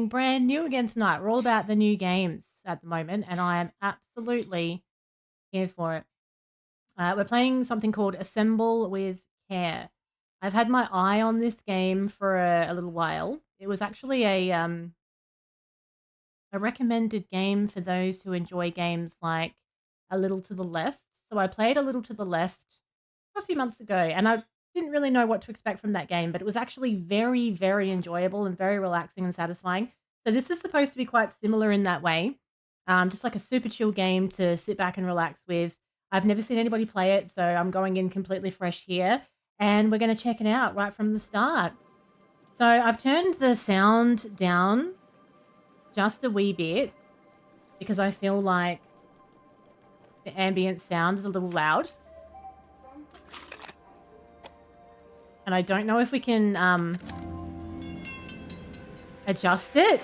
brand new again tonight. We're all about the new games at the moment, and I am absolutely here for it. We're playing something called Assemble with Care. I've had my eye on this game for a little while. It was actually a recommended game for those who enjoy games like A Little to the Left. So I played A Little to the Left a few months ago, and I didn't really know what to expect from that game, but it was actually very, very enjoyable and very relaxing and satisfying. So this is supposed to be quite similar in that way, just like a super chill game to sit back and relax with. I've never seen anybody play it, so I'm going in completely fresh here, and we're going to check it out right from the start. So I've turned the sound down just a wee bit because I feel like the ambient sound is a little loud. And I don't know if we can adjust it.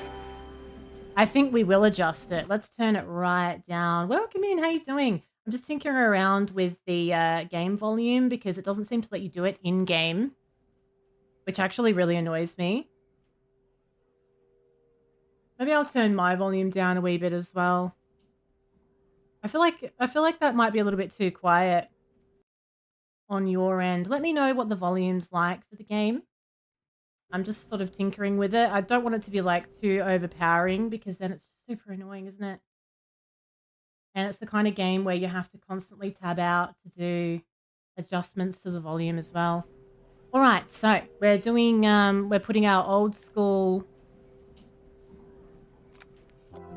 I think we will adjust it. Let's turn it right down. Welcome in. How you doing? I'm just tinkering around with the game volume because it doesn't seem to let you do it in game, which actually really annoys me. Maybe I'll turn my volume down a wee bit as well. I feel like that might be a little bit too quiet on your end. Let me know what the volume's like for the game. I'm just sort of tinkering with it. I don't want it to be like too overpowering because then it's super annoying, isn't it? And it's the kind of game where you have to constantly tab out to do adjustments to the volume as well. All right, so we're doing we're putting our old school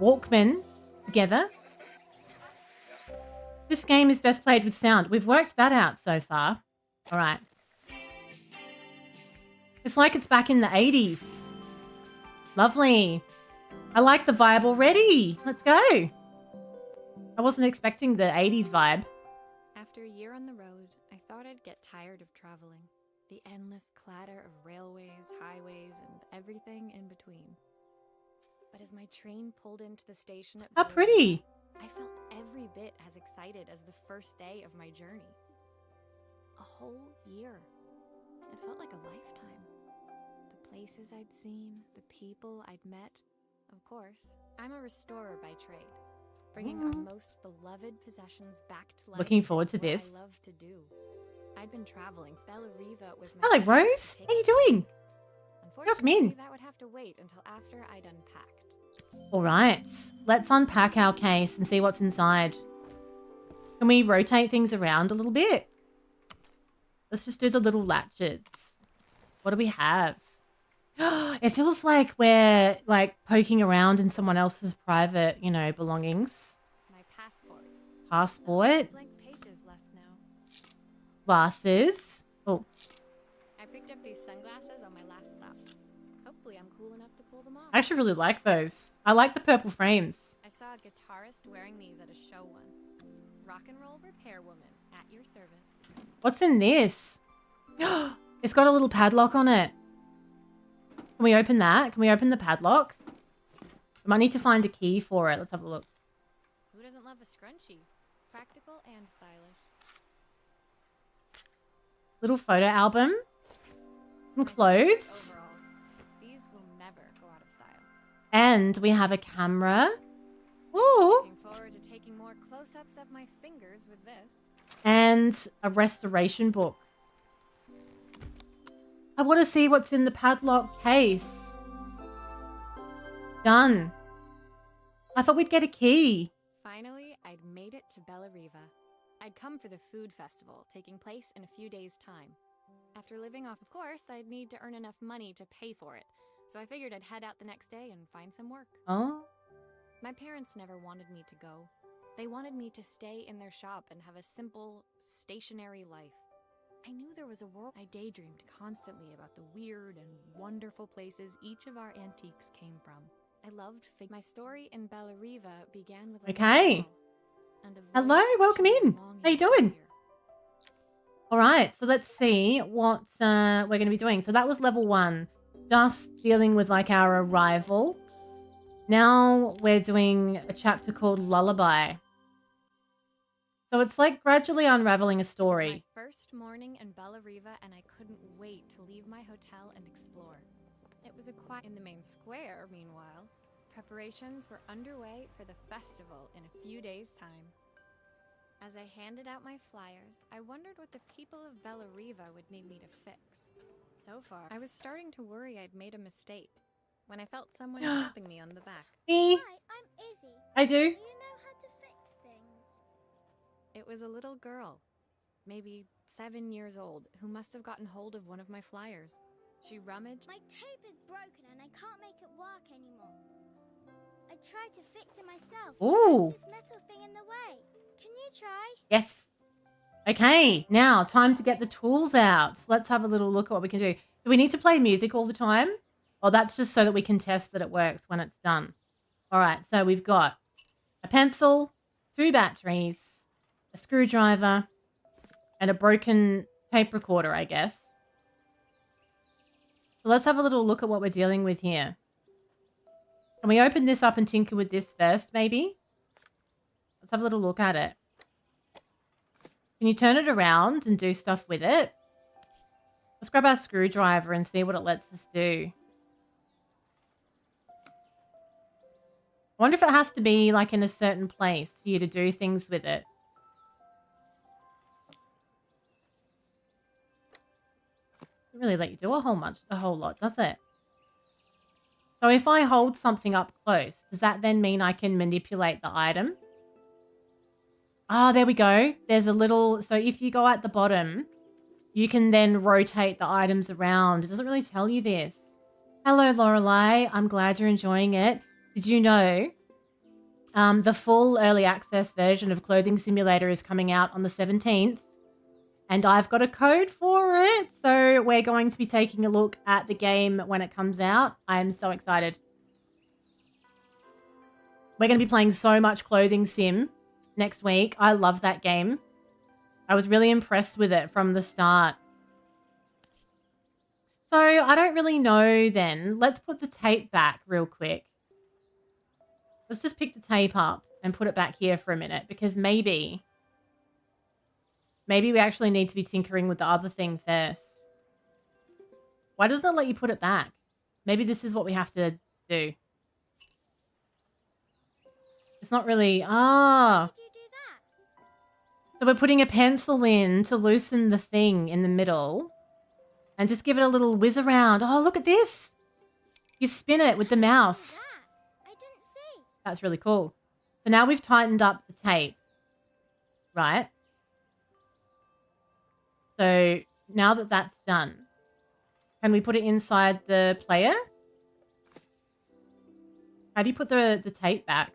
Walkman together. This game is best played with sound. We've worked that out so far. All right. It's like it's back in the 80s. Lovely. I like the vibe already. Let's go. I wasn't expecting the 80s vibe. After a year on the road, I thought I'd get tired of traveling. The endless clatter of railways, highways, and everything in between. But as my train pulled into the station at How pretty. I felt every bit as excited as the first day of my journey. A whole year. It felt like a lifetime. The places I'd seen, the people I'd met. Of course, I'm a restorer by trade. Bringing our most beloved possessions back to life. Looking forward to this. I love to do. I'd been traveling. Bella Riva was my Hello, Rose. How you doing? Welcome in. That would have to wait until after I'd unpacked. All right, let's unpack our case and see what's inside. Can we rotate things around a little bit? Let's just do the little latches. What do we have? It feels like we're like poking around in someone else's private, belongings. My passport. Passport. Blank pages left now. Glasses. Oh. I picked up these sunglasses on my last stop. Hopefully I'm cool enough to pull them off. I actually really like those. I like the purple frames. I saw a guitarist wearing these at a show once. Rock and roll repair woman at your service. What's in this? It's got a little padlock on it. Can we open that? Can we open the padlock? I might need to find a key for it. Let's have a look. Who doesn't love a scrunchie? Practical and stylish. Little photo album. Some clothes. Overalls. These will never go out of style. And we have a camera. Ooh. Looking forward to taking more close-ups of my fingers with this. And a restoration book. I want to see what's in the padlock case. Done. I thought we'd get a key. Finally, I'd made it to Bella Riva. I'd come for the food festival, taking place in a few days' time. After living off, of course, I'd need to earn enough money to pay for it. So I figured I'd head out the next day and find some work. Oh. My parents never wanted me to go. They wanted me to stay in their shop and have a simple, stationary life. I knew there was a world. I daydreamed constantly about the weird and wonderful places each of our antiques came from. I loved my story in Bella Riva began with Okay. Hello, welcome in. How you doing? All right, so let's see what we're going to be doing. So that was level 1, just dealing with like our arrival. Now we're doing a chapter called Lullaby. So it's like gradually unraveling a story. It was my first morning in Bella Riva, and I couldn't wait to leave my hotel and explore. It was a quiet in the main square, meanwhile. Preparations were underway for the festival in a few days' time. As I handed out my flyers, I wondered what the people of Bellariva would need me to fix. So far, I was starting to worry I'd made a mistake when I felt someone tapping me on the back. Me? Hi, I'm Izzy. I do. Do you know how to fix things? It was a little girl, maybe 7 years old, who must have gotten hold of one of my flyers. She rummaged. My tape is broken and I can't make it work anymore. I tried to fix it myself. Ooh. There's this metal thing in the way. Can you try? Yes. Okay, now time to get the tools out. Let's have a little look at what we can do. Do we need to play music all the time? Oh, that's just so that we can test that it works when it's done. All right, so we've got a pencil, 2 batteries, a screwdriver, and a broken tape recorder, I guess. So let's have a little look at what we're dealing with here. Can we open this up and tinker with this first, maybe? Let's have a little look at it. Can you turn it around and do stuff with it? Let's grab our screwdriver and see what it lets us do. I wonder if it has to be like in a certain place for you to do things with it. Doesn't really let you do a whole lot, does it? So if I hold something up close, does that then mean I can manipulate the item? Ah, there we go. There's a little... So if you go at the bottom, you can then rotate the items around. It doesn't really tell you this. Hello, Lorelei. I'm glad you're enjoying it. Did you know the full early access version of Clothing Simulator is coming out on the 17th? And I've got a code for it. So we're going to be taking a look at the game when it comes out. I am so excited. We're going to be playing so much Clothing Sim next week. I love that game. I was really impressed with it from the start. So I don't really know then. Let's put the tape back real quick. Let's just pick the tape up and put it back here for a minute because maybe we actually need to be tinkering with the other thing first. Why doesn't it let you put it back? Maybe this is what we have to do. It's not really... How did you do that? So we're putting a pencil in to loosen the thing in the middle and just give it a little whiz around. Oh, look at this. You spin it with the mouse. That? I didn't see. That's really cool. So now we've tightened up the tape, right? So now that that's done, can we put it inside the player? How do you put the tape back?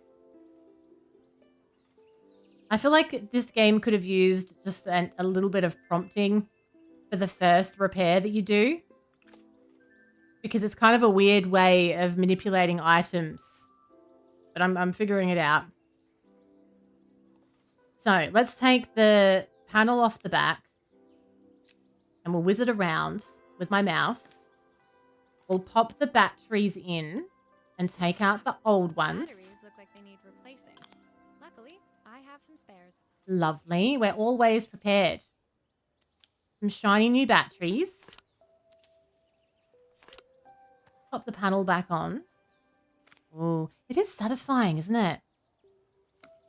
I feel like this game could have used just a little bit of prompting for the first repair that you do. Because it's kind of a weird way of manipulating items. But I'm figuring it out. So let's take the panel off the back. And we'll whiz it around with my mouse. We'll pop the batteries in and take out the old ones. Batteries look like they need replacing. Luckily, I have some spares. Lovely. We're always prepared. Some shiny new batteries. Pop the panel back on. Ooh, it is satisfying, isn't it?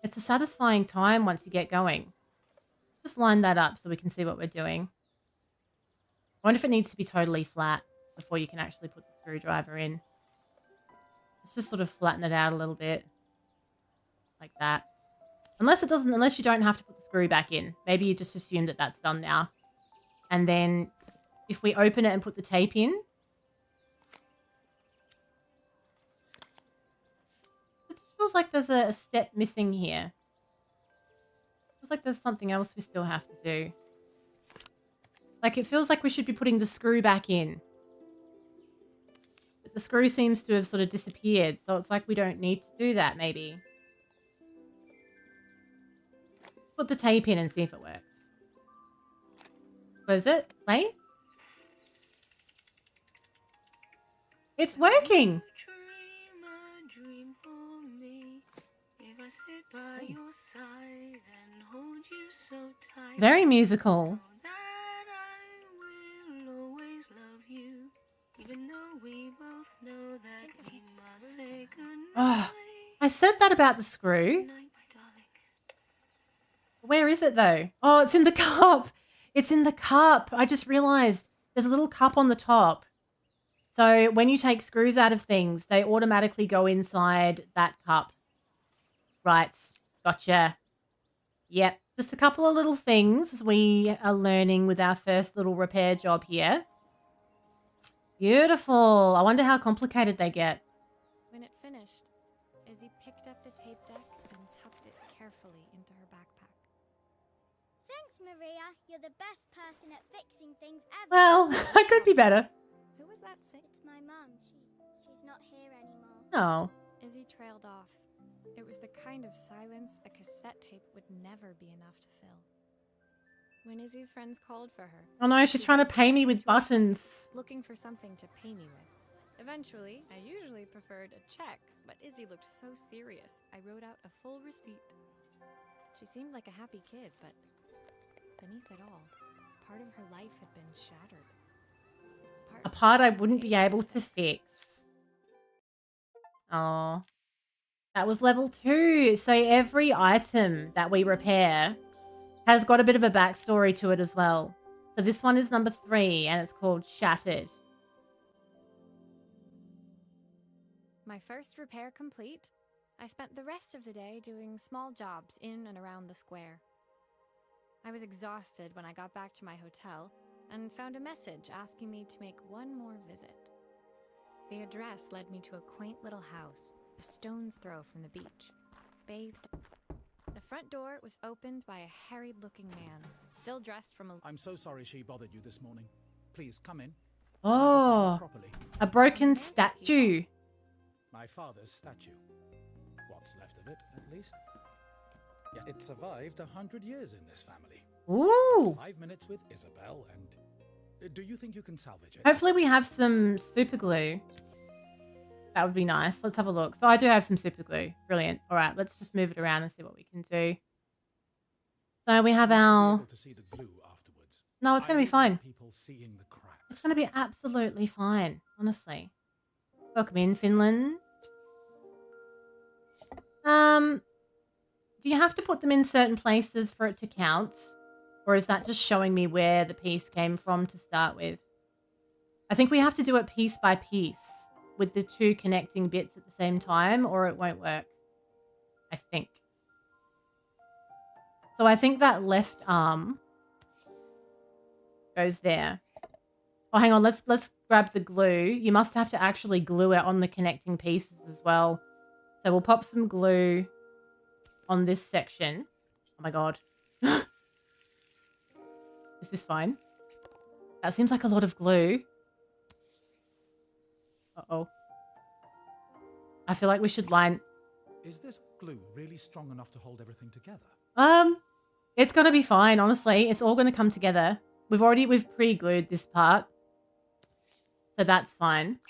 It's a satisfying time once you get going. Just line that up so we can see what we're doing. I wonder if it needs to be totally flat before you can actually put the screwdriver in. Let's just sort of flatten it out a little bit. Like that. Unless you don't have to put the screw back in. Maybe you just assume that that's done now. And then if we open it and put the tape in. It just feels like there's a step missing here. Feels like there's something else we still have to do. Like, it feels like we should be putting the screw back in. But the screw seems to have sort of disappeared, so it's like we don't need to do that, maybe. Put the tape in and see if it works. Close it. Play. It's working! Very musical. Even though we both Oh, I said that about the screw. Good night, my darling. Where is it though? Oh, it's in the cup. It's in the cup. I just realized there's a little cup on the top. So when you take screws out of things, they automatically go inside that cup. Right. Gotcha. Yep. Just a couple of little things we are learning with our first little repair job here. Beautiful. I wonder how complicated they get. When it finished, Izzy picked up the tape deck and tucked it carefully into her backpack. Thanks, Maria. You're the best person at fixing things ever. Well, I could be better. Who was that singing? It's my mum. She's not here anymore. Oh. Izzy trailed off. It was the kind of silence a cassette tape would never be enough to fill. When Izzy's friends called for her, Oh no, she's trying to pay me with buttons. looking for something to pay me with. Eventually, I usually preferred a check, but Izzy looked so serious, I wrote out a full receipt. She seemed like a happy kid, but beneath it all, part of her life had been shattered. A part I wouldn't be able to fix. Oh. That was level 2. So every item that we repair has got a bit of a backstory to it as well. So this one is number 3 and it's called Shattered. My first repair complete, I spent the rest of the day doing small jobs in and around the square. I was exhausted when I got back to my hotel and found a message asking me to make one more visit. The address led me to a quaint little house, a stone's throw from the beach, bathed. The front door was opened by a harried-looking man, still dressed from a... I'm so sorry she bothered you this morning. Please, come in. Oh, Properly. a broken statue. My father's statue. What's left of it, at least. Yeah, it survived 100 years in this family. Ooh. 5 minutes with Isabel, and... do you think you can salvage it? Hopefully we have some super glue. That would be nice. Let's have a look. So I do have some super glue. Brilliant. All right, let's just move it around and see what we can do. So we have You'll be our... able to see the glue afterwards. No, it's going to be I don't fine. want people seeing the cracks. It's going to be absolutely fine, honestly. Welcome in, Finland. Do you have to put them in certain places for it to count? Or is that just showing me where the piece came from to start with? I think we have to do it piece by piece with the 2 connecting bits at the same time, or it won't work. I think. So I think that left arm goes there. Oh, hang on. Let's grab the glue. You must have to actually glue it on the connecting pieces as well. So we'll pop some glue on this section. Oh my god. Is this fine? That seems like a lot of glue. Uh-oh. I feel like we should line... Is this glue really strong enough to hold everything together? It's gonna be fine, honestly. It's all gonna come together. We've pre-glued this part. So that's fine.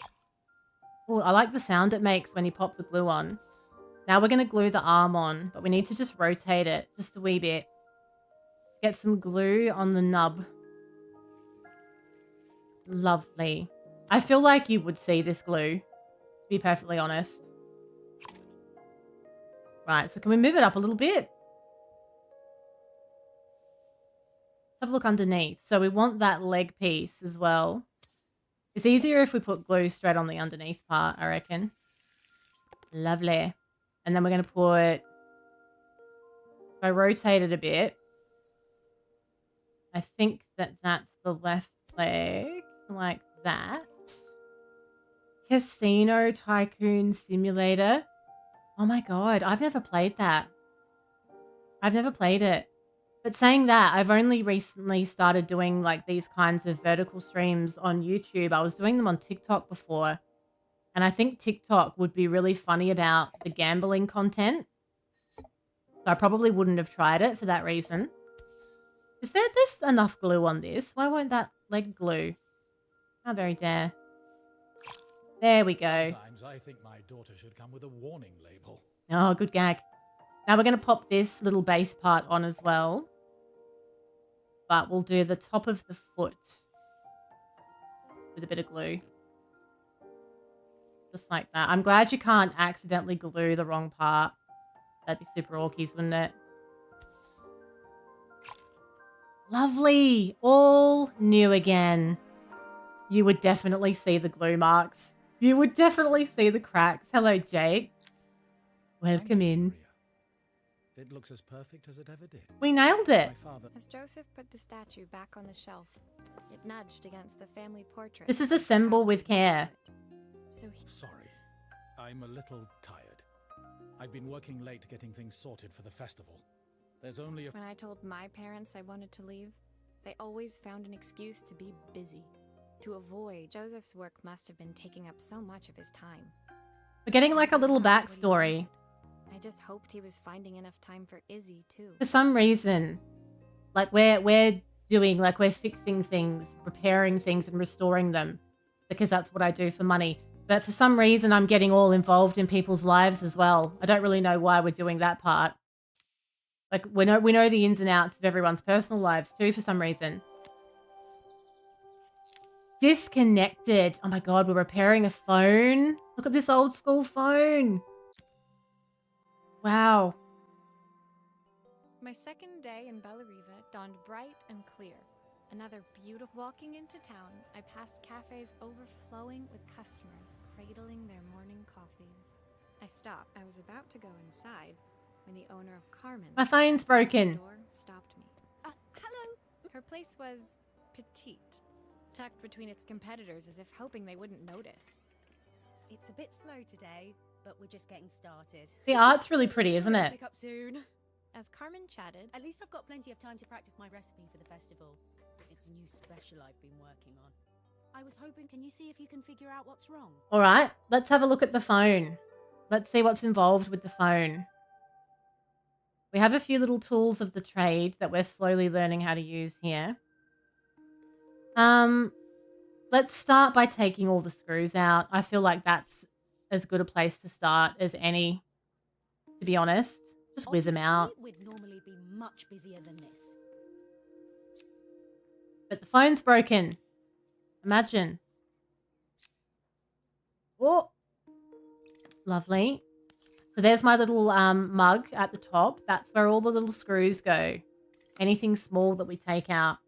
Oh, I like the sound it makes when you pop the glue on. Now we're gonna glue the arm on, but we need to just rotate it just a wee bit. Get some glue on the nub. Lovely. I feel like you would see this glue, to be perfectly honest. Right, so can we move it up a little bit? Let's have a look underneath. So we want that leg piece as well. It's easier if we put glue straight on the underneath part, I reckon. Lovely. And then we're going to put... If I rotate it a bit, I think that that's the left leg, like that. Casino Tycoon Simulator. Oh my god, I've never played that. I've never played it. But saying that, I've only recently started doing like these kinds of vertical streams on YouTube. I was doing them on TikTok before. And I think TikTok would be really funny about the gambling content. So I probably wouldn't have tried it for that reason. Is there's enough glue on this? Why won't that leg glue? How very dare. There we go. Sometimes I think my daughter should come with a warning label. Oh, good gag. Now we're going to pop this little base part on as well. But we'll do the top of the foot with a bit of glue. Just like that. I'm glad you can't accidentally glue the wrong part. That'd be super orkies, wouldn't it? Lovely. All new again. You would definitely see the glue marks. You would definitely see the cracks. Hello, Jake. Thank Welcome you, in. Maria. It looks as perfect as it ever did. We nailed it. My father. As Joseph put the statue back on the shelf, it nudged against the family portrait. This is assemble with care. So he... Sorry, I'm a little tired. I've been working late getting things sorted for the festival. There's only a... When I told my parents I wanted to leave, they always found an excuse to be busy. To avoid, Joseph's work must have been taking up so much of his time. We're getting like a little That's what he backstory. wanted. I just hoped he was finding enough time for Izzy, too. For some reason, like we're doing, like we're fixing things, repairing things and restoring them because that's what I do for money. But for some reason, I'm getting all involved in people's lives as well. I don't really know why we're doing that part. Like we know the ins and outs of everyone's personal lives too for some reason. Disconnected. Oh my God, we're repairing a phone. Look at this old school phone. Wow. My second day in Bellariva dawned bright and clear. Another beautiful... Walking into town, I passed cafes overflowing with customers cradling their morning coffees. I stopped. I was about to go inside when the owner of Carmen... My phone's broken. ...door stopped me. Hello? Her place was petite, tucked between its competitors as if hoping they wouldn't notice. It's a bit slow today, but we're just getting started. The art's really pretty, isn't it? Pick up soon. As Carmen chatted, At least I've got plenty of time to practice my recipe for the festival. It's a new special I've been working on. I was hoping, can you see if you can figure out what's wrong? All right, let's have a look at the phone. Let's see what's involved with the phone. We have a few little tools of the trade that we're slowly learning how to use here. Let's start by taking all the screws out. I feel like that's as good a place to start as any, to be honest. Just whiz them out. Obviously, we'd normally be much busier than this. But the phone's broken. Imagine. Oh, lovely. So there's my little mug at the top. That's where all the little screws go. Anything small that we take out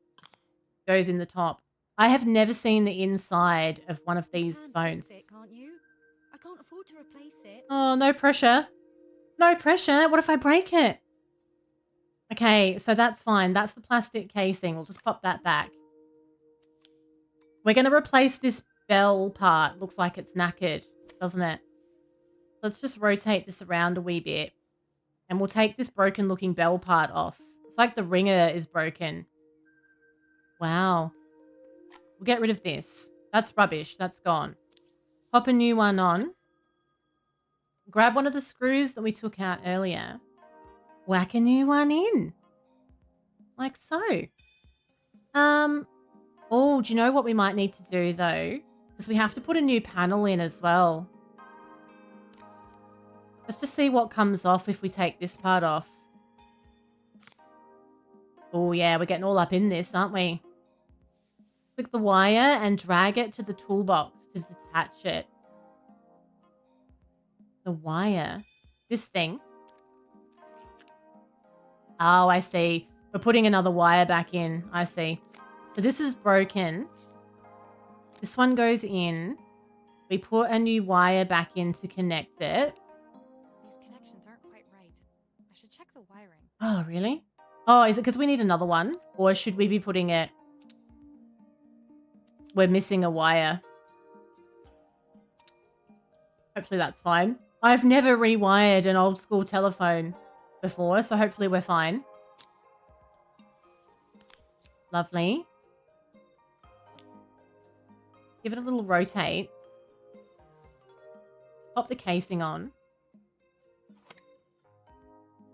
goes in the top. I have never seen the inside of one of these You can phones. fix it, can't you? I can't afford to replace it. Oh, no pressure. No pressure. What if I break it? Okay, so that's fine. That's the plastic casing. We'll just pop that back. We're going to replace this bell part. Looks like it's knackered, doesn't it? Let's just rotate this around a wee bit. And we'll take this broken looking bell part off. It's like the ringer is broken. Wow. We'll get rid of this. That's rubbish. That's gone. Pop a new one on. Grab one of the screws that we took out earlier. Whack a new one in. Like so. Oh, do you know what we might need to do though? Because we have to put a new panel in as well. Let's just see what comes off if we take this part off. Oh yeah, we're getting all up in this, aren't we? Click the wire and drag it to the toolbox to detach it. The wire. This thing. Oh, I see. We're putting another wire back in. I see. So this is broken. This one goes in. We put a new wire back in to connect it. these connections aren't quite right. I should check the wiring. Oh, really? Oh, is it because we need another one? Or should we be putting it... We're missing a wire. Hopefully that's fine. I've never rewired an old school telephone before, so hopefully we're fine. Lovely. Give it a little rotate. Pop the casing on.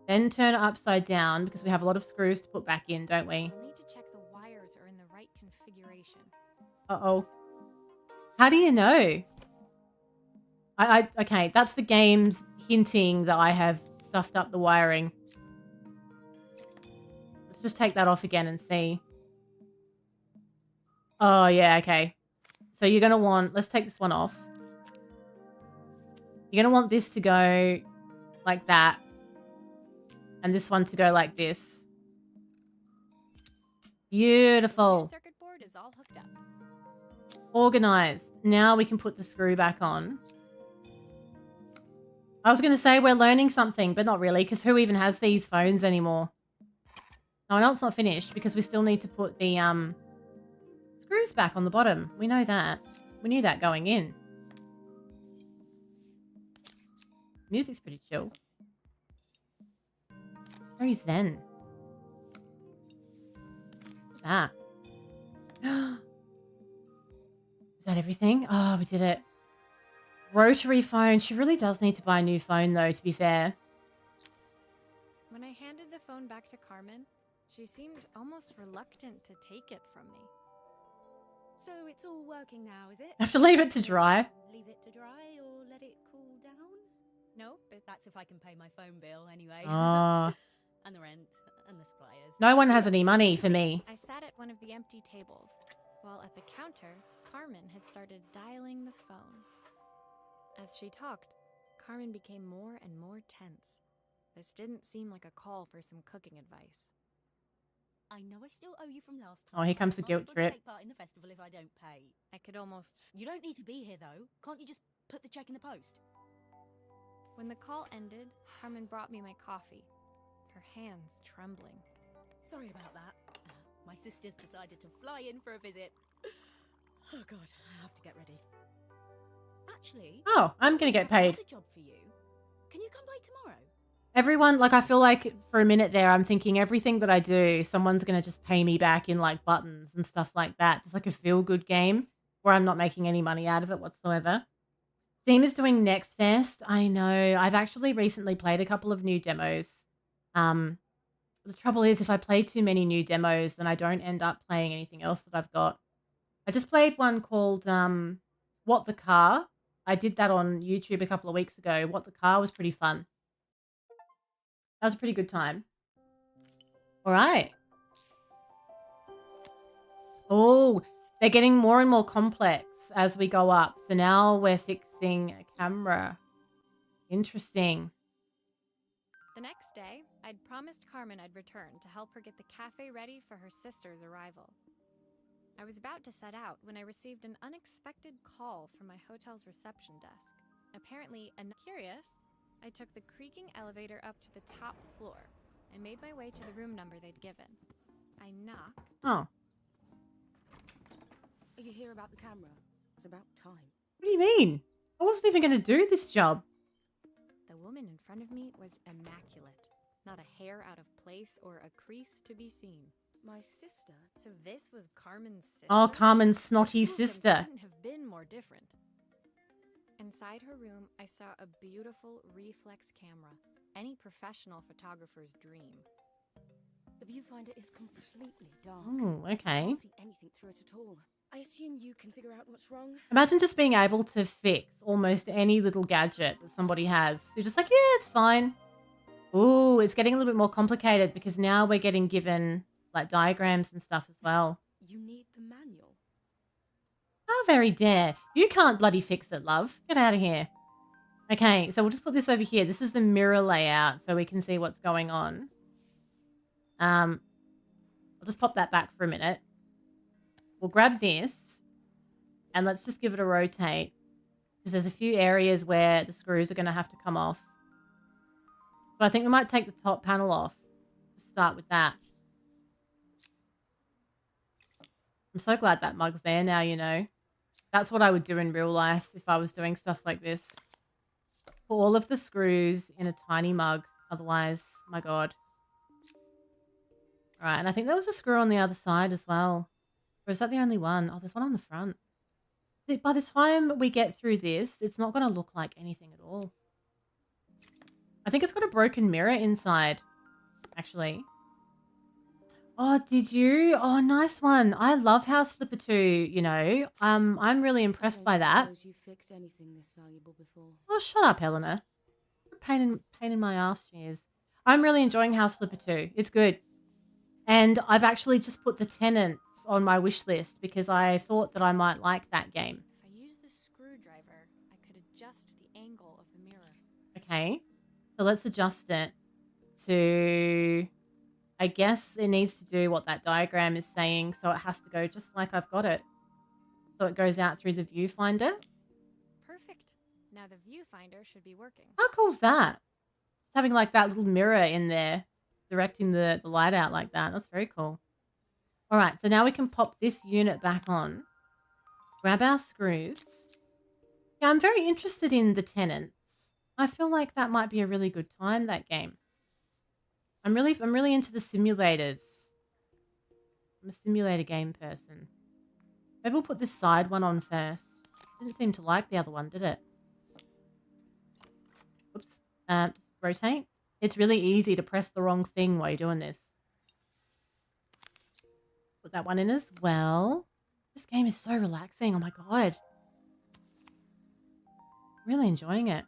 Then turn it upside down because we have a lot of screws to put back in, don't we? We'll need to check the wires are in the right configuration. Uh-oh. How do you know? Okay, that's the game's hinting that I have stuffed up the wiring. Let's just take that off again and see. Oh, yeah, okay. So you're going to want... Let's take this one off. You're going to want this to go like that. And this one to go like this. Beautiful. Your circuit board is all hooked up. Organized. Now we can put the screw back on. I was going to say we're learning something, but not really, because who even has these phones anymore? Oh, no, it's not finished because we still need to put the screws back on the bottom. We know that. We knew that going in. Music's pretty chill. Where is Zen? What's that? Is that everything? Oh, we did it. Rotary phone. She really does need to buy a new phone, though, to be fair. When I handed the phone back to Carmen, she seemed almost reluctant to take it from me. So it's all working now, is it? I have to leave it to dry. Leave it to dry or let it cool down? No, but that's if I can pay my phone bill anyway. Oh. And the rent and the suppliers. No one has any money for me. I sat at one of the empty tables, while at the counter, Carmen had started dialing the phone. As she talked, Carmen became more and more tense. This didn't seem like a call for some cooking advice. I know I still owe you from last time. Oh, here comes the I'm guilt able to trip. take part in the festival if I don't pay. I could almost... You don't need to be here though. Can't you just put the check in the post? When the call ended, Carmen brought me my coffee, her hands trembling. Sorry about that. My sister's decided to fly in for a visit. Oh god, I have to get ready. Actually, Oh, I'm going to get paid. I've got a job for you. Can you come by tomorrow? Everyone, like, I feel like for a minute there, I'm thinking everything that I do, someone's going to just pay me back in, like, buttons and stuff like that. Just like a feel-good game where I'm not making any money out of it whatsoever. Steam is doing Next Fest. I know. I've actually recently played a couple of new demos. The trouble is, if I play too many new demos, then I don't end up playing anything else that I've got. I just played one called What the Car. I did that on YouTube a couple of weeks ago. What the Car was pretty fun. That was a pretty good time. All right. Oh, they're getting more and more complex as we go up. So now we're fixing a camera. Interesting. The next day, I'd promised Carmen I'd return to help her get the cafe ready for her sister's arrival. I was about to set out when I received an unexpected call from my hotel's reception desk. Apparently, curious, I took the creaking elevator up to the top floor and made my way to the room number they'd given. I knocked. Oh, Are you here about the camera? It's about time. what do you mean? I wasn't even going to do this job. The woman in front of me was immaculate. Not a hair out of place or a crease to be seen. My sister? So this was Carmen's sister? Oh, Carmen's snotty Two of them sister. couldn't have been more different. Inside her room, I saw a beautiful reflex camera. Any professional photographer's dream. The viewfinder is completely dark. Oh, I okay. can't see anything through it at all. I assume you can figure out what's wrong. Imagine just being able to fix almost any little gadget that somebody has. You're just like, yeah, it's fine. Ooh, it's getting a little bit more complicated because now we're getting given like diagrams and stuff as well. You need the manual. How very dare. You can't bloody fix it, love. Get out of here. Okay, so we'll just put this over here. This is the mirror layout so we can see what's going on. I'll just pop that back for a minute. We'll grab this and let's just give it a rotate because there's a few areas where the screws are going to have to come off. So I think we might take the top panel off. Start with that. I'm so glad that mug's there now, you know. That's what I would do in real life if I was doing stuff like this. Put all of the screws in a tiny mug. Otherwise, my God. All right, and I think there was a screw on the other side as well. Or is that the only one? Oh, there's one on the front. By the time we get through this, it's not going to look like anything at all. I think it's got a broken mirror inside, actually. Oh, did you? Oh, nice one. I love House Flipper 2, you know. I'm really impressed by that. You fixed anything this valuable before. Oh, shut up, Eleanor. Pain in my ass she is. I'm really enjoying House Flipper 2. It's good. And I've actually just put the Tenants on my wish list because I thought that I might like that game. If I use the screwdriver, I could adjust the angle of the Okay. So let's adjust it to, I guess it needs to do what that diagram is saying. So it has to go just like I've got it. So it goes out through the viewfinder. Perfect. Now the viewfinder should be working. How cool's that? Just having like that little mirror in there, directing the light out like that. That's very cool. All right. So now we can pop this unit back on. Grab our screws. Yeah, I'm very interested in the tenants. I feel like that might be a really good time, that game. I'm really into the simulators. I'm a simulator game person. Maybe we'll put this side one on first. Didn't seem to like the other one, did it? Oops. Just rotate. It's really easy to press the wrong thing while you're doing this. Put that one in as well. This game is so relaxing. Oh my god. Really enjoying it.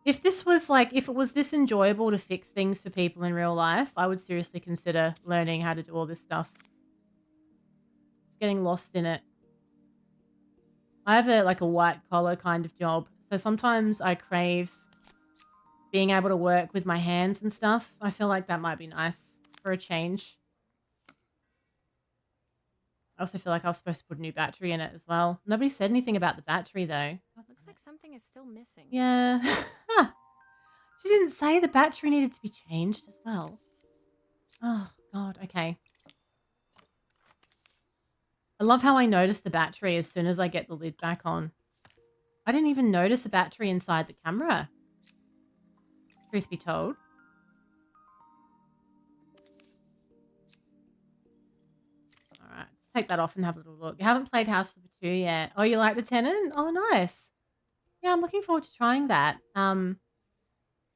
If it was this enjoyable to fix things for people in real life, I would seriously consider learning how to do all this stuff. Just getting lost in it. I have a white collar kind of job. So sometimes I crave being able to work with my hands and stuff. I feel like that might be nice for a change. I also feel like I was supposed to put a new battery in it as well. Nobody said anything about the battery though. Looks like something is still missing. Yeah. She didn't say the battery needed to be changed as well. Oh, God. Okay. I love how I notice the battery as soon as I get the lid back on. I didn't even notice a battery inside the camera. Truth be told. All right. Let's take that off and have a little look. You haven't played House Flipper 2 yet. Oh, you like the Tenant? Oh, nice. Yeah, I'm looking forward to trying that.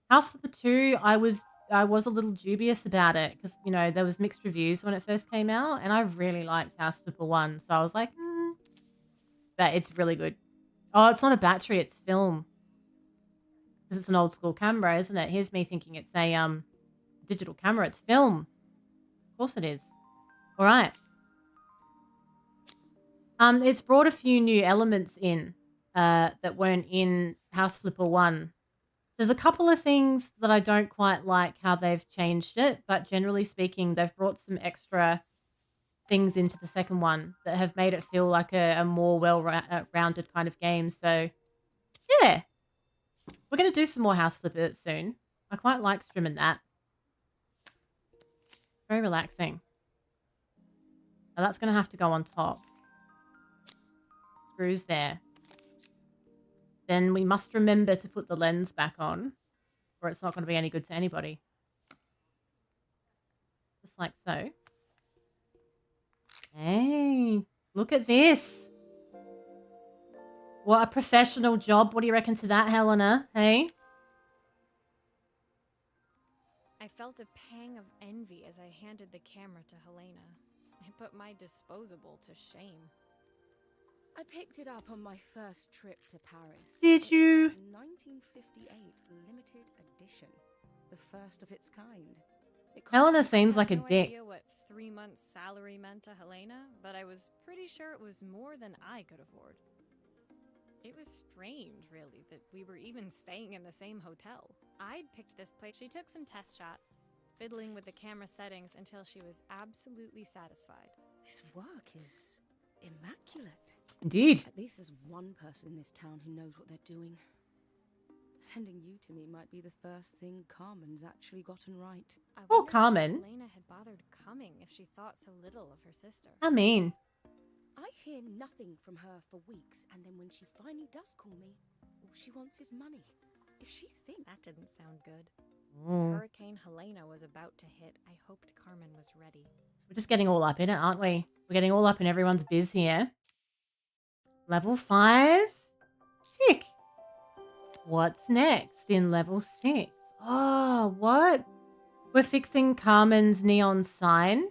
House Flipper 2, I was a little dubious about it because, you know, there was mixed reviews when it first came out, and I really liked House Flipper 1, so I was like, but it's really good. Oh, it's not a battery, it's film. Because it's an old school camera, isn't it? Here's me thinking it's a digital camera. It's film. Of course it is. All right. It's brought a few new elements in that weren't in House Flipper 1. There's a couple of things that I don't quite like how they've changed it, but generally speaking, they've brought some extra things into the second one that have made it feel like a more well-rounded kind of game. So, yeah. We're going to do some more House Flipper soon. I quite like streaming that. Very relaxing. Now that's going to have to go on top. Screws there. Then we must remember to put the lens back on, or it's not going to be any good to anybody. Just like so. Hey, look at this. What a professional job. What do you reckon to that, Helena? Hey? I felt a pang of envy as I handed the camera to Helena. I put my disposable to shame. I picked it up on my first trip to Paris. Did you? It's a 1958 limited edition, the first of its kind. Helena seems like a I had no dick. idea what 3 months' salary meant to Helena, but I was pretty sure it was more than I could afford. It was strange, really, that we were even staying in the same hotel. I'd picked this place. She took some test shots, fiddling with the camera settings until she was absolutely satisfied. This work is immaculate. Indeed. At least there's one person in this town who knows what they're doing. Sending you to me might be the first thing Carmen's actually gotten right. I Oh, wondered Carmen. why Helena had bothered coming if she thought so little of her sister. I mean. I hear nothing from her for weeks, and then when she finally does call me, all she wants is money. If she thinks... That didn't sound good. Ooh. Hurricane Helena was about to hit. I hoped Carmen was ready. We're just getting all up in it, aren't we? We're getting all up in everyone's biz here. Level 5. Tick. What's next in level 6? Oh, what? We're fixing Carmen's neon sign.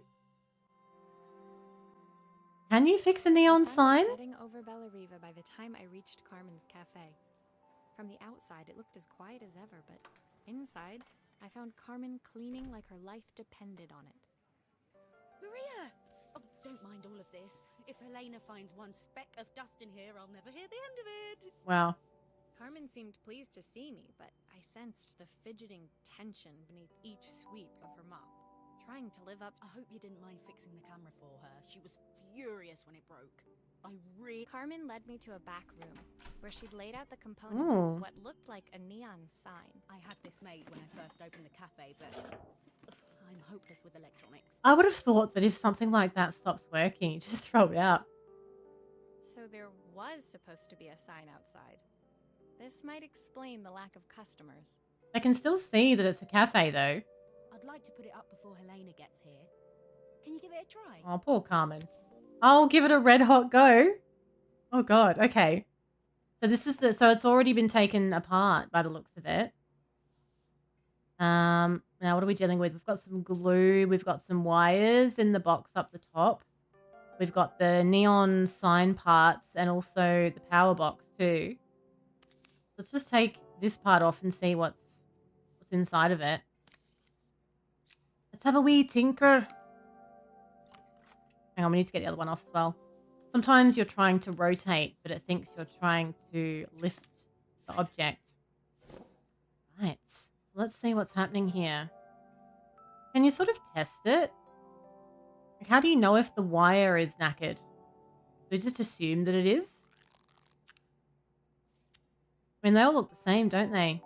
Can you fix a neon The sun was sign? setting over Bellariva by the time I reached Carmen's cafe. From the outside, it looked as quiet as ever, but inside, I found Carmen cleaning like her life depended on it. Maria! Oh, don't mind all of this. If Helena finds one speck of dust in here, I'll never hear the end of it. Wow. Carmen seemed pleased to see me, but sensed the fidgeting tension beneath each sweep of her mop, trying to live up. I hope you didn't mind fixing the camera for her. She was furious when it broke. Carmen led me to a back room where she'd laid out the components Ooh. of what looked like a neon sign. I had this made when I first opened the cafe, but I'm hopeless with electronics. I would have thought that if something like that stops working, you just throw it out. So there was supposed to be a sign outside. This might explain the lack of customers. I can still see that it's a cafe, though. I'd like to put it up before Helena gets here. Can you give it a try? Oh, poor Carmen. I'll give it a red hot go. Oh, God. Okay. So this is so it's already been taken apart by the looks of it. Now what are we dealing with? We've got some glue. We've got some wires in the box up the top. We've got the neon sign parts and also the power box too. Let's just take this part off and see what's inside of it. Let's have a wee tinker. Hang on, we need to get the other one off as well. Sometimes you're trying to rotate, but it thinks you're trying to lift the object. Right. So let's see what's happening here. Can you sort of test it? Like, how do you know if the wire is knackered? Do you just assume that it is? I mean, they all look the same, don't they?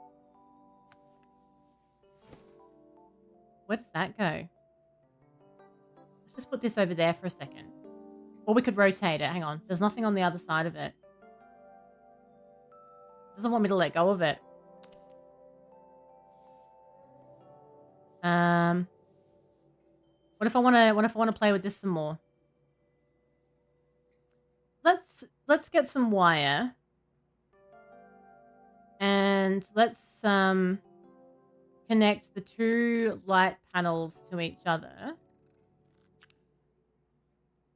Where does that go? Let's just put this over there for a second. Or we could rotate it. Hang on. There's nothing on the other side of it. It doesn't want me to let go of it. What if I want to play with this some more? Let's get some wire. And let's connect the two light panels to each other.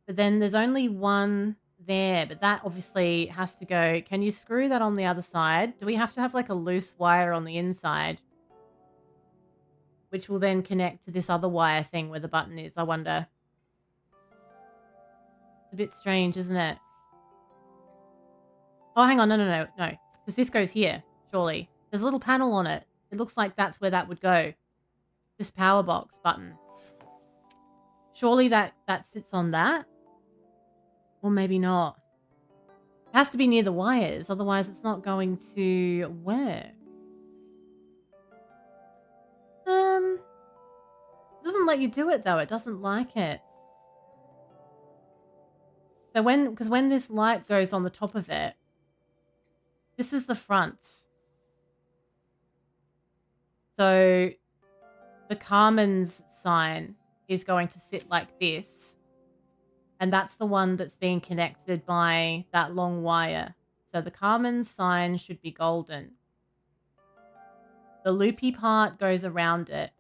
But then there's only one there, but that obviously has to go. Can you screw that on the other side? Do we have to have like a loose wire on the inside? Which will then connect to this other wire thing where the button is, I wonder. It's a bit strange, isn't it? Oh, hang on. No. Because this goes here, surely. There's a little panel on it. It looks like that's where that would go. This power box button. Surely that sits on that? Or maybe not. It has to be near the wires, otherwise it's not going to work. It doesn't let you do it though. It doesn't like it. So when this light goes on the top of it, this is the front. So the Carmen's sign is going to sit like this. And that's the one that's being connected by that long wire. So the Carmen's sign should be golden. The loopy part goes around it.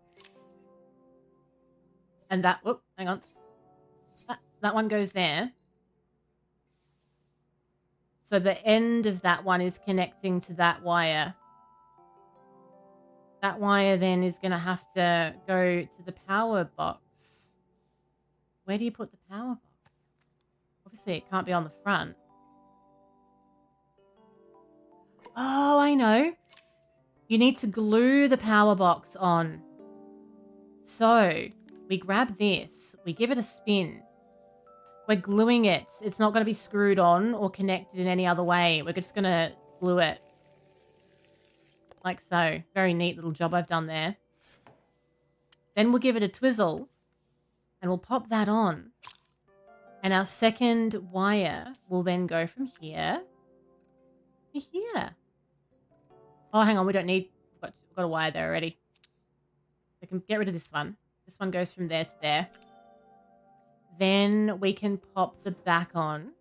And that, whoop, hang on. That one goes there. So the end of that one is connecting to that wire. That wire then is going to have to go to the power box. Where do you put the power box? Obviously, it can't be on the front. Oh, I know. You need to glue the power box on. So, we grab this. We give it a spin. We're gluing it. It's not going to be screwed on or connected in any other way. We're just going to glue it. Like so. Very neat little job I've done there. Then we'll give it a twizzle. And we'll pop that on. And our second wire will then go from here to here. Oh, hang on. We don't need... We've got a wire there already. We can get rid of this one. This one goes from there to there. Then we can pop the back on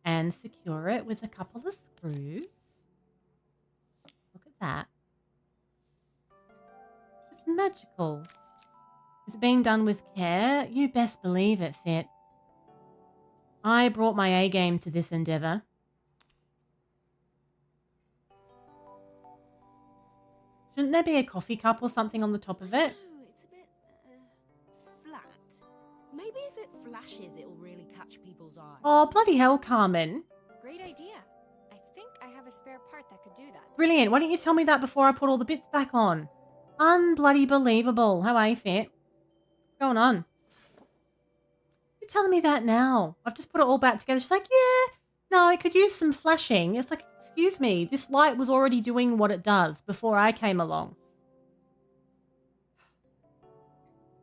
and secure it with a couple of screws. Look at that. It's magical. Is it being done with care? You best believe it, Fit. I brought my A game to this endeavour. Shouldn't there be a coffee cup or something on the top of it? No, it's a bit flat. Maybe if it flashes, it'll really catch people's eye. Oh, bloody hell, Carmen. Great idea. I think I have a a spare part that could do that. Brilliant. Why didn't you tell me that before I put all the bits back on? Unbloody believable. How are you, Fit? What's going on? You're telling me that now. I've just put it all back together. She's like, yeah, no, I could use some flashing. It's like, excuse me, this light was already doing what it does before I came along.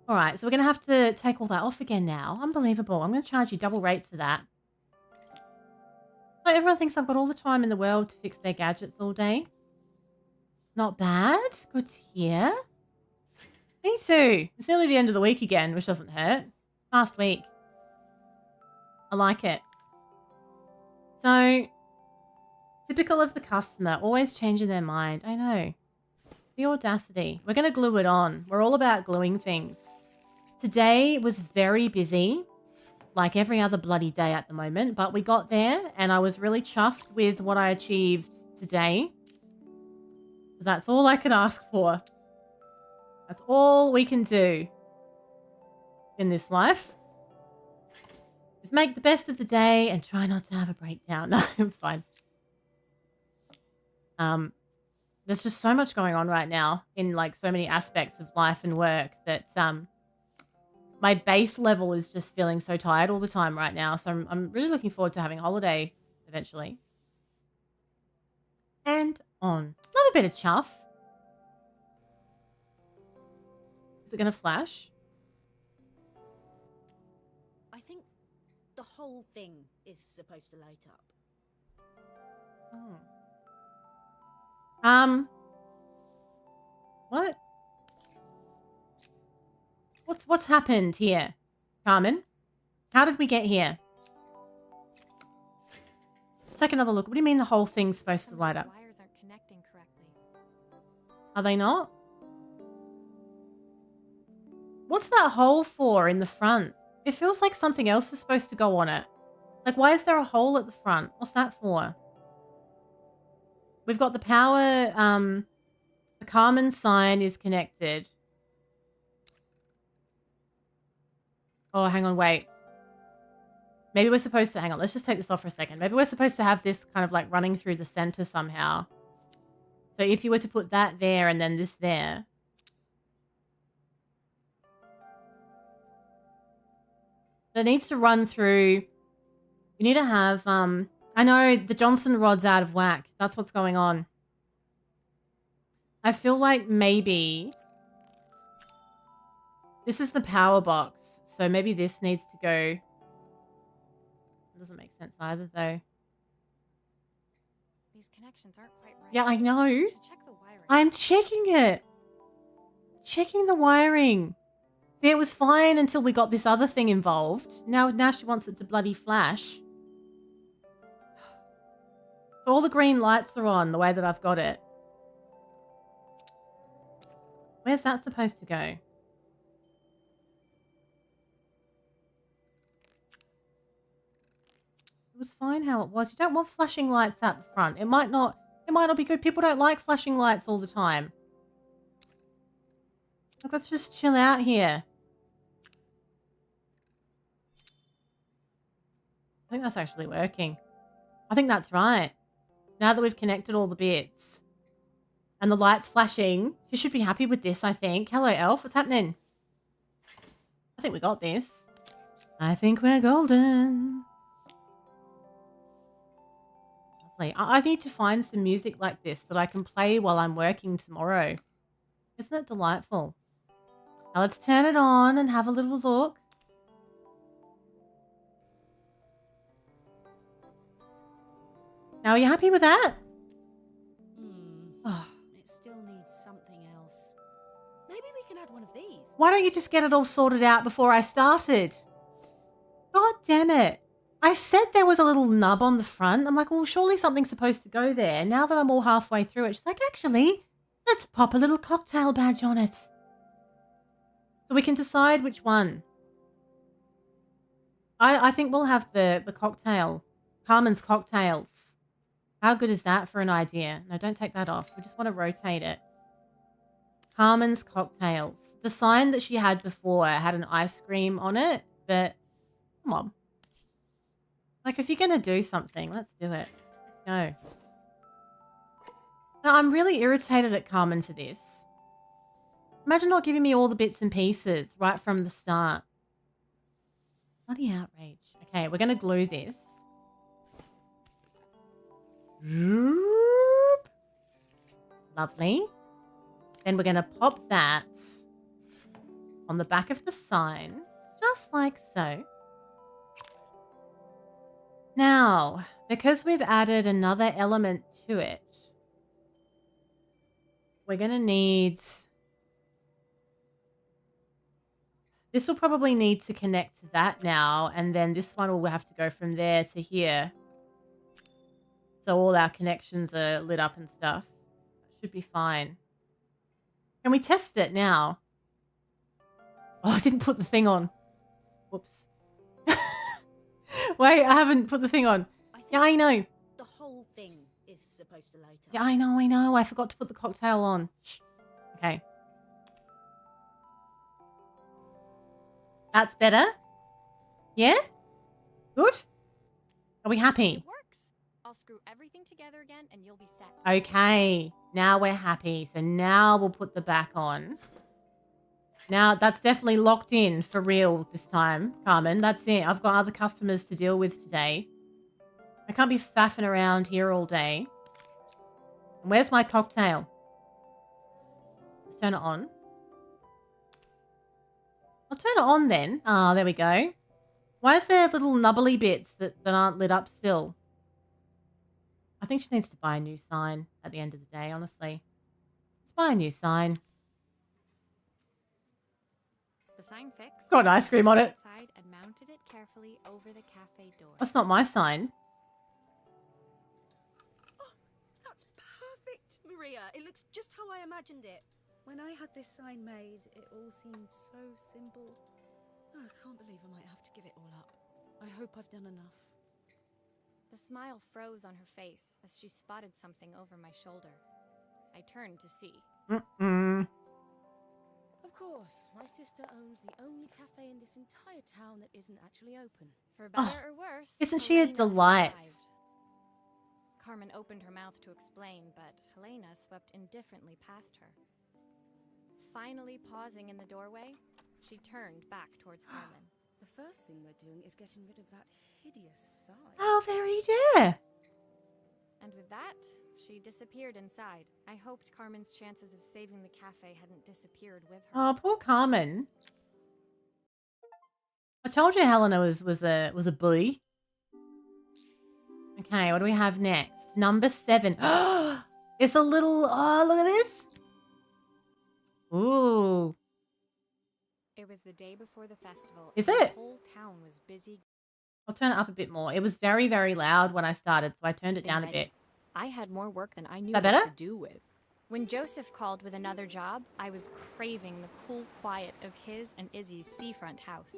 All right, so we're going to have to take all that off again now. Unbelievable. I'm going to charge you double rates for that. So everyone thinks I've got all the time in the world to fix their gadgets all day. Not bad. Good to hear. Me too. It's nearly the end of the week again, which doesn't hurt. Last week. I like it. So, typical of the customer, always changing their mind. I know. The audacity. We're going to glue it on. We're all about gluing things. Today was very busy, like every other bloody day at the moment, but we got there and I was really chuffed with what I achieved today. That's all I can ask for. That's all we can do in this life. Is make the best of the day and try not to have a breakdown. No, it was fine. There's just so much going on right now in like so many aspects of life and work that my base level is just feeling so tired all the time right now. So I'm really looking forward to having a holiday eventually. And on. Love a bit of chuff. Is it going to flash? I think the whole thing is supposed to light up. Oh. What? What's happened here, Carmen? How did we get here? Let's take another look. What do you mean the whole thing's supposed to light up? Wires aren't connecting correctly. Are they not? What's that hole for in the front? It feels like something else is supposed to go on it. Like, why is there a hole at the front? What's that for? We've got the power, the Carmen sign is connected. Oh, hang on, wait. Maybe we're supposed to, hang on, let's just take this off for a second. Maybe we're supposed to have this kind of like running through the center somehow. So if you were to put that there and then this there. It needs to run through. You need to have, I know the Johnson rod's out of whack. That's what's going on. I feel like maybe this is the power box. So maybe this needs to go. It doesn't make sense either, though. These connections aren't quite right. Yeah, I know. You should check the wiring. I'm checking it. Checking the wiring. See, it was fine until we got this other thing involved. Now she wants it to bloody flash. So all the green lights are on the way that I've got it. Where's that supposed to go? It was fine how it was. You don't want flashing lights out the front. It might not be good. People don't like flashing lights all the time. Like, let's just chill out here. I think that's actually working. I think that's right. Now that we've connected all the bits and the light's flashing, you should be happy with this, I think. Hello, Elf. What's happening? I think we got this. I think we're golden. Lovely. I need to find some music like this that I can play while I'm working tomorrow. Isn't it delightful? Now let's turn it on and have a little look. Now, are you happy with that? Oh. It still needs something else. Maybe we can add one of these. Why don't you just get it all sorted out before I started? God damn it. I said there was a little nub on the front. I'm like, well, surely something's supposed to go there. Now that I'm all halfway through it, she's like, actually, let's pop a little cocktail badge on it. So we can decide which one. I think we'll have the cocktail. Carmen's cocktails. How good is that for an idea? No, don't take that off. We just want to rotate it. Carmen's cocktails. The sign that she had before had an ice cream on it, but come on. Like, if you're going to do something, let's do it. Let's go. Now, I'm really irritated at Carmen for this. Imagine not giving me all the bits and pieces right from the start. Bloody outrage. Okay, we're going to glue this. Lovely. Then we're going to pop that on the back of the sign, just like so. Now, because we've added another element to it, we're going to need... This will probably need to connect to that now, and then this one will have to go from there to here. So all our connections are lit up and stuff. That should be fine. Can we test it now? Oh, I didn't put the thing on. Whoops. Wait, I haven't put the thing on. Yeah, I know. The whole thing is supposed to light up. Yeah, I know. I forgot to put the cocktail on. Shh. Okay. That's better? Yeah? Good? Are we happy? It works. I'll screw everything together again and you'll be set. Okay. Now we're happy. So now we'll put the back on. Now that's definitely locked in for real this time, Carmen. That's it. I've got other customers to deal with today. I can't be faffing around here all day. And where's my cocktail? Let's turn it on. I'll turn it on then. Ah, there we go. Why is there little nubbly bits that aren't lit up still? I think she needs to buy a new sign at the end of the day, honestly. Let's buy a new sign. The sign fixed. Got an ice cream on it. Outside and mounted it carefully over the cafe door. That's not my sign. Oh, that's perfect, Maria. It looks just how I imagined it. When I had this sign made, it all seemed so simple. Oh, I can't believe I might have to give it all up. I hope I've done enough. The smile froze on her face as she spotted something over my shoulder. I turned to see. Of course, my sister owns the only cafe in this entire town that isn't actually open. For better or worse, isn't she a Helena had delight? arrived. Carmen opened her mouth to explain, but Helena swept indifferently past her. Finally pausing in the doorway, she turned back towards Carmen. The first thing we're doing is getting rid of that hideous sign. Oh, very dear. And with that, she disappeared inside. I hoped Carmen's chances of saving the cafe hadn't disappeared with her. Oh, poor Carmen. I told you Helena was a bully. Okay, what do we have next? Number 7. It's a little... Oh, look at this. Ooh. It was the day before the festival. Is and it? The whole town was busy. I'll turn it up a bit more. It was very, very loud when I started, so I turned it down a bit. I had more work than I knew that what better? to do with. When Joseph called with another job, I was craving the cool quiet of his and Izzy's seafront house.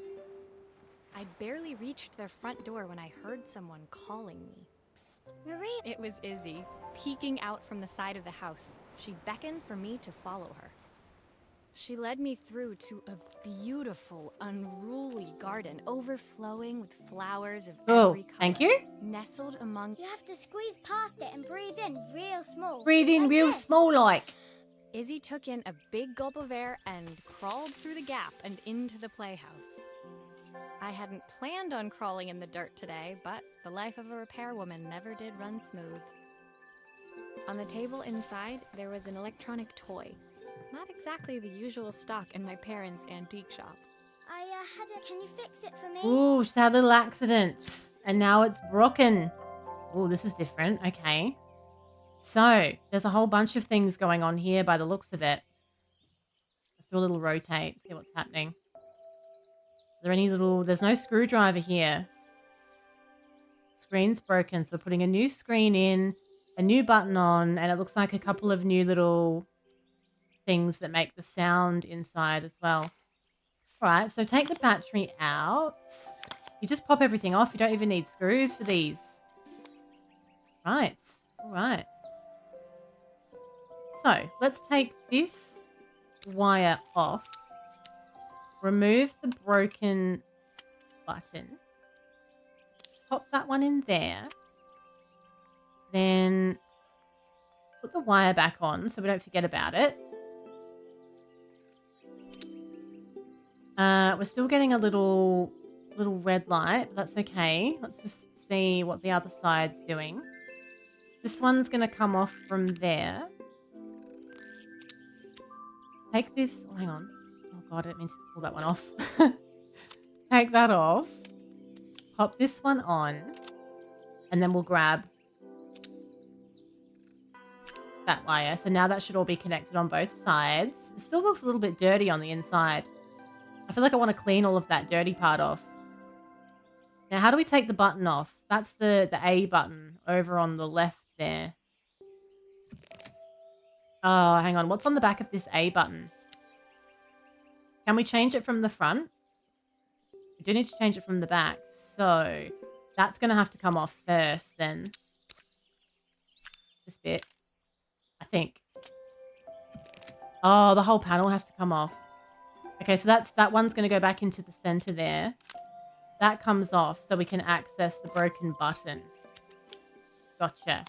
I'd barely reached their front door when I heard someone calling me. Psst. Maria! It was Izzy, peeking out from the side of the house. She beckoned for me to follow her. She led me through to a beautiful, unruly garden overflowing with flowers of every color. Thank you. Nestled among... You have to squeeze past it and breathe in real small. Breathe in like real this. small like. Izzy took in a big gulp of air and crawled through the gap and into the playhouse. I hadn't planned on crawling in the dirt today, but the life of a repairwoman never did run smooth. On the table inside, there was an electronic toy. Not exactly the usual stock in my parents' antique shop. I had a... Can you fix it for me? Ooh, she's had a little accident. And now it's broken. Ooh, this is different. Okay. So, there's a whole bunch of things going on here by the looks of it. Let's do a little rotate, see what's happening. Is there any little... There's no screwdriver here. Screen's broken, so we're putting a new screen in, a new button on, and it looks like a couple of new little things that make the sound inside as well. All right, so take the battery out. You just pop everything off. You don't even need screws for these. Right. All right. So let's take this wire off. Remove the broken button. Pop that one in there. Then put the wire back on so we don't forget about it. We're still getting a little red light, but that's okay. Let's just see what the other side's doing. This one's going to come off from there. Take this. Oh, hang on. Oh, God, I didn't mean to pull that one off. Take that off. Pop this one on. And then we'll grab that wire. So now that should all be connected on both sides. It still looks a little bit dirty on the inside. I feel like I want to clean all of that dirty part off. Now, how do we take the button off? That's the A button over on the left there. Oh, hang on. What's on the back of this A button? Can we change it from the front? We do need to change it from the back. So that's going to have to come off first then. This bit. I think. Oh, the whole panel has to come off. Okay, so that one's going to go back into the center there. That comes off so we can access the broken button. Gotcha.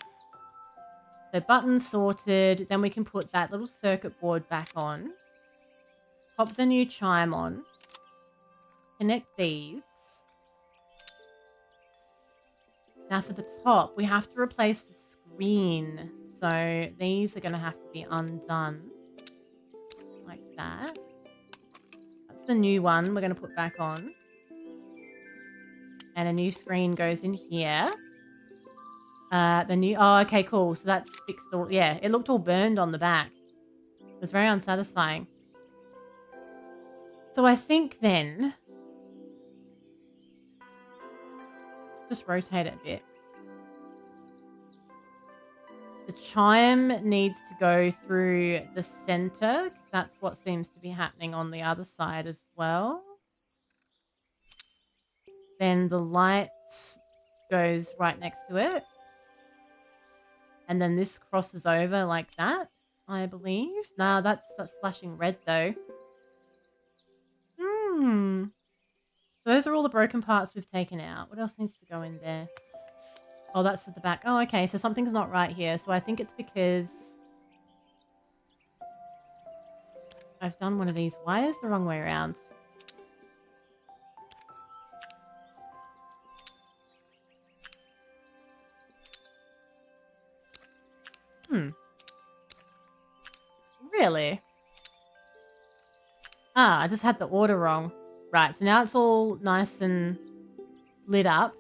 So button sorted. Then we can put that little circuit board back on. Pop the new chime on. Connect these. Now for the top, we have to replace the screen. So these are going to have to be undone. Like that. That's the new one we're going to put back on. And a new screen goes in here. Oh, okay, cool. So that's fixed all, yeah, it looked all burned on the back. It was very unsatisfying. So I think then, just rotate it a bit. The chime needs to go through the center because that's what seems to be happening on the other side as well. Then the light goes right next to it. And then this crosses over like that, I believe. No, that's flashing red though. So those are all the broken parts we've taken out. What else needs to go in there? Oh, that's for the back. Oh, okay. So something's not right here. So I think it's because I've done one of these wires the wrong way around. Really? Ah, I just had the order wrong. Right, so now it's all nice and lit up.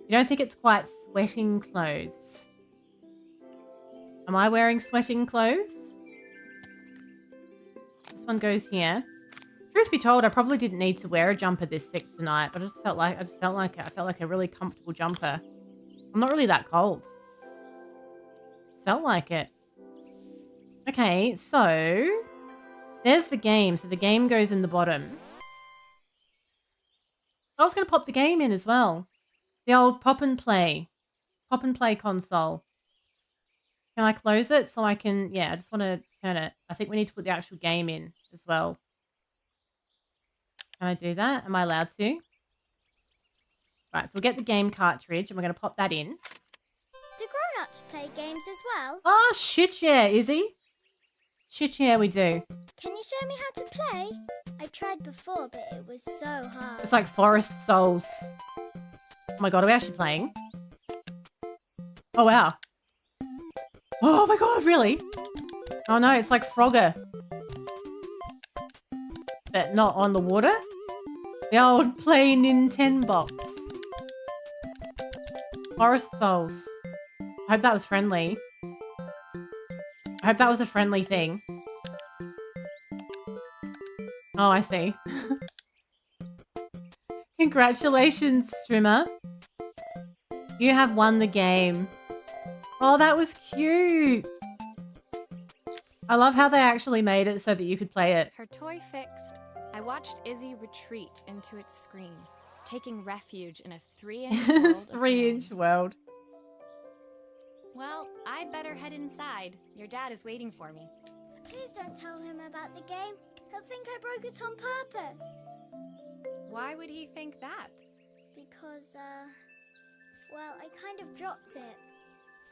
You don't think it's quite sweating clothes? Am I wearing sweating clothes? This one goes here. Truth be told, I probably didn't need to wear a jumper this thick tonight, but I felt like a really comfortable jumper. I'm not really that cold. Just felt like it. Okay, so there's the game. So the game goes in the bottom. I was going to pop the game in as well. The old pop and play console. Can I close it so I can, yeah, I just want to turn it. I think we need to put the actual game in as well. Can I do that? Am I allowed to? Right, so we'll get the game cartridge and we're going to pop that in. Do grown-ups play games as well? Oh, shit yeah, Izzy. Shit yeah, we do. Can you show me how to play? I tried before, but it was so hard. It's like Forest Souls. Oh my god, are we actually playing? Oh wow. Oh my god, really? Oh no, it's like Frogger. But not on the water? The old play Nintendo box. Forest Souls. I hope that was friendly. I hope that was a friendly thing. Oh, I see. Congratulations, streamer. You have won the game. Oh, that was cute. I love how they actually made it so that you could play it. Her toy fixed, I watched Izzy retreat into its screen, taking refuge in a 3-inch world. 3-inch world. Well, I'd better head inside. Your dad is waiting for me. Please don't tell him about the game. He'll think I broke it on purpose. Why would he think that? Because, well, I kind of dropped it.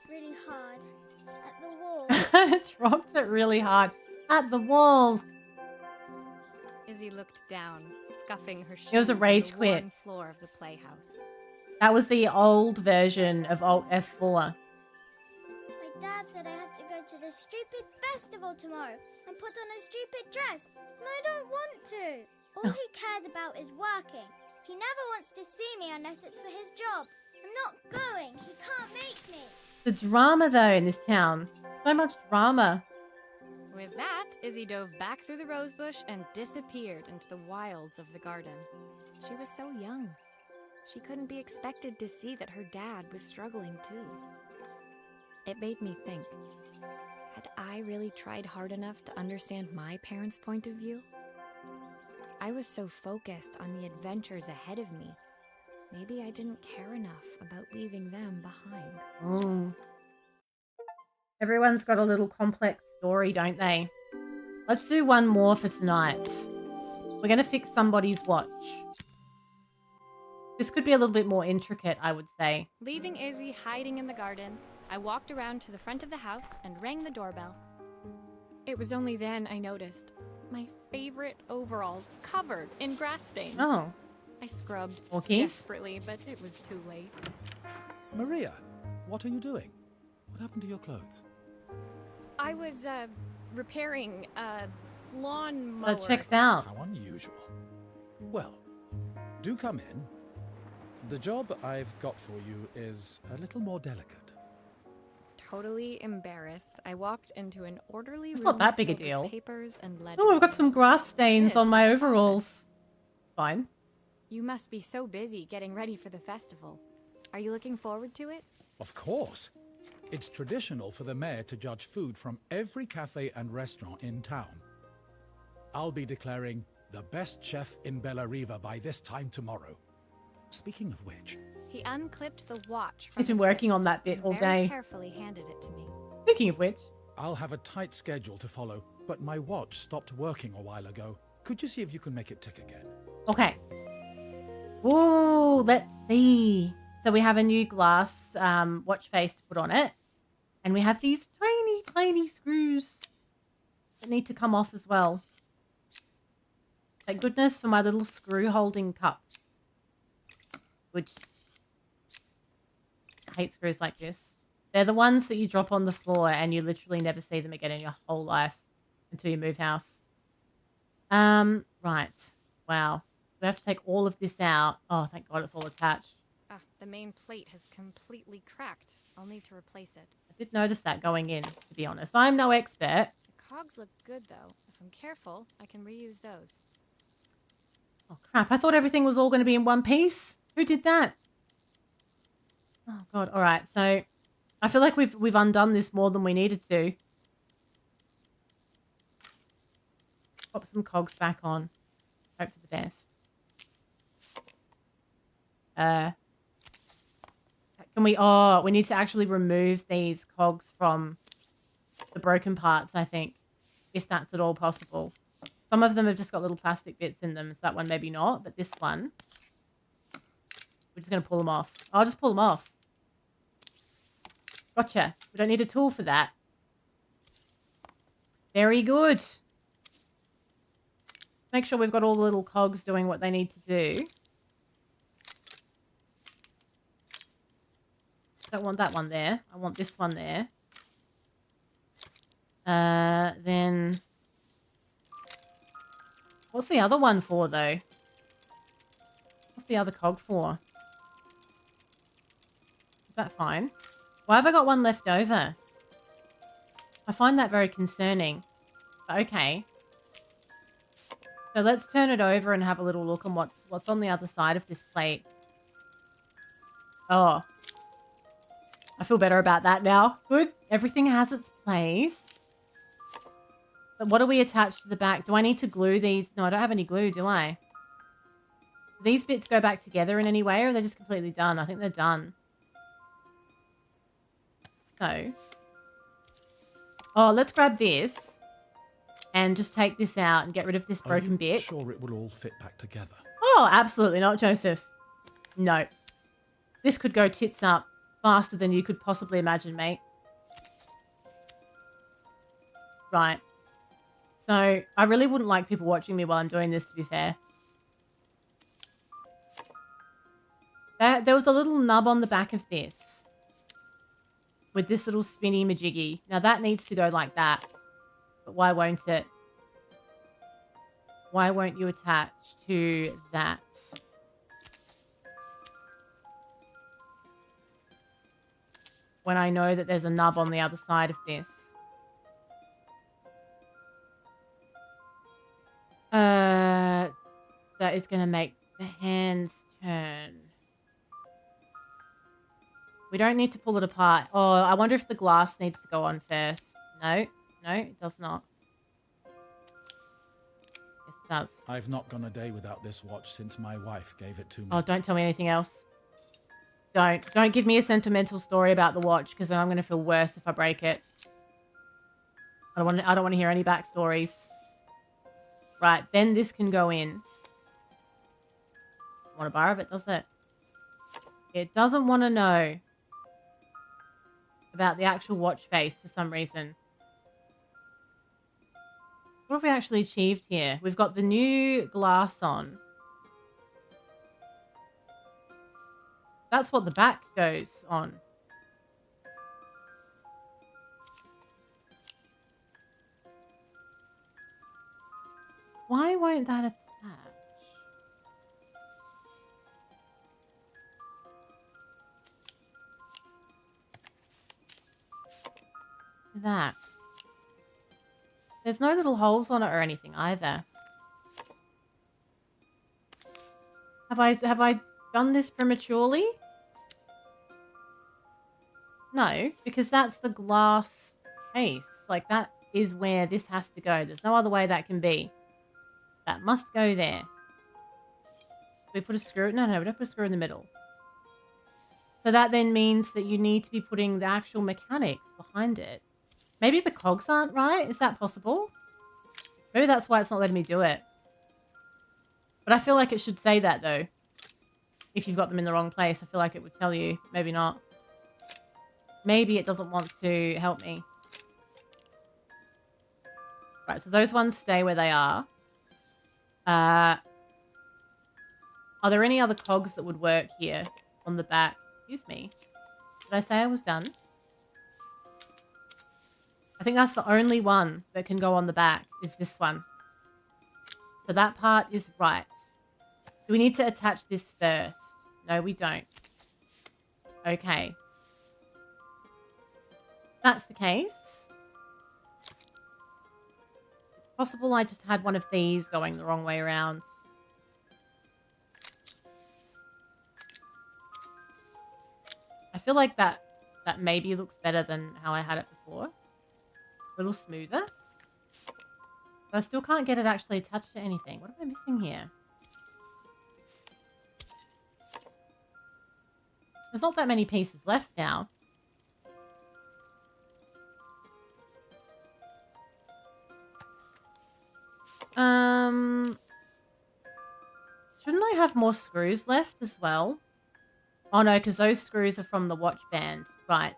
Really hard. At the wall. Dropped it really hard. At the wall. Izzy looked down, scuffing her shoes It was a rage on the quit. worn floor of the playhouse. That was the old version of Alt F4. My dad said I have to go to the stupid festival tomorrow and put on a stupid dress, and I don't want to. All he cares about is working. He never wants to see me unless it's for his job. I'm not going. He can't make me. The drama, though, in this town. So much drama. With that, Izzy dove back through the rosebush and disappeared into the wilds of the garden. She was so young. She couldn't be expected to see that her dad was struggling too. It made me think, had I really tried hard enough to understand my parents' point of view? I was so focused on the adventures ahead of me. Maybe I didn't care enough about leaving them behind. Mm. Everyone's got a little complex story, don't they? Let's do one more for tonight. We're going to fix somebody's watch. This could be a little bit more intricate, I would say. Leaving Izzy hiding in the garden, I walked around to the front of the house and rang the doorbell. It was only then I noticed my favorite overalls covered in grass stains. Oh, I scrubbed Orkies? desperately, but it was too late. Maria, what are you doing? What happened to your clothes? I was, repairing a lawnmower. that checks out. How unusual. Well, do come in. The job I've got for you is a little more delicate. Totally embarrassed, I walked into an orderly It's room not that big a filled with deal. papers and ledgers. Oh, I've got some grass stains This on my was his overalls. Fine. You must be so busy getting ready for the festival. Are you looking forward to it? Of course. It's traditional for the mayor to judge food from every cafe and restaurant in town. I'll be declaring the best chef in Bella Riva by this time tomorrow. Speaking of which, He unclipped the watch from He's been his working wrist on that bit and all very day. carefully handed it to me. Speaking of which, I'll have a tight schedule to follow, but my watch stopped working a while ago. Could you see if you can make it tick again? okay. Ooh, let's see. So we have a new glass watch face to put on it. And we have these tiny, tiny screws that need to come off as well. Thank goodness for my little screw holding cup. Which I hate screws like this. They're the ones that you drop on the floor and you literally never see them again in your whole life until you move house. Right. Wow. We have to take all of this out. Oh, thank God it's all attached. Ah, the main plate has completely cracked. I'll need to replace it. I did notice that going in, to be honest. I'm no expert. The cogs look good, though. If I'm careful, I can reuse those. Oh, crap. I thought everything was all going to be in one piece. Who did that? Oh, God. All right. So I feel like we've undone this more than we needed to. Pop some cogs back on. Hope for the best. Can we... Oh, we need to actually remove these cogs from the broken parts, I think. If that's at all possible. Some of them have just got little plastic bits in them. So that one maybe not. But this one... We're just going to pull them off. I'll just pull them off. Gotcha. We don't need a tool for that. Very good. Make sure we've got all the little cogs doing what they need to do. Don't want that one there. I want this one there. Then... What's the other one for, though? What's the other cog for? Is that fine? Why have I got one left over? I find that very concerning. But okay. So let's turn it over and have a little look on what's on the other side of this plate. Oh. I feel better about that now. Good. Everything has its place. But what do we attach to the back? Do I need to glue these? No, I don't have any glue, do I? Do these bits go back together in any way, or are they just completely done? I think they're done. So. Oh, let's grab this. And just take this out and get rid of this broken Are you bit. sure it will all fit back together? Oh, absolutely not, Joseph. No. This could go tits up faster than you could possibly imagine, mate. Right. So I really wouldn't like people watching me while I'm doing this, to be fair. There was a little nub on the back of this with this little spinny majiggy. Now that needs to go like that. But why won't it? Why won't you attach to that? When I know that there's a nub on the other side of this. That is going to make the hands turn. We don't need to pull it apart. Oh, I wonder if the glass needs to go on first. No, it does not. Yes, it does. I've not gone a day without this watch since my wife gave it to me. Oh, don't tell me anything else. Don't give me a sentimental story about the watch, because then I'm going to feel worse if I break it. I don't want to hear any backstories. Right, then this can go in. Want a bar of it, does it? It doesn't want to know about the actual watch face for some reason. What have we actually achieved here? We've got the new glass on. That's what the back goes on. Why won't that attach? That. There's no little holes on it or anything either. Have I done this prematurely? No, because that's the glass case. Like, that is where this has to go. There's no other way that can be. That must go there. We put a screw... No, we don't put a screw in the middle. So that then means that you need to be putting the actual mechanics behind it. Maybe the cogs aren't right? Is that possible? Maybe that's why it's not letting me do it. But I feel like it should say that, though. If you've got them in the wrong place, I feel like it would tell you. Maybe not. Maybe it doesn't want to help me. Right, so those ones stay where they are. Are there any other cogs that would work here on the back? Excuse me. Did I say I was done? I think that's the only one that can go on the back, is this one. So that part is right. Do we need to attach this first? No, we don't. Okay. If that's the case. It's possible I just had one of these going the wrong way around. I feel like that maybe looks better than how I had it before. A little smoother. But I still can't get it actually attached to anything. What am I missing here? There's not that many pieces left now. Shouldn't I have more screws left as well? Oh no, because those screws are from the watch band. Right.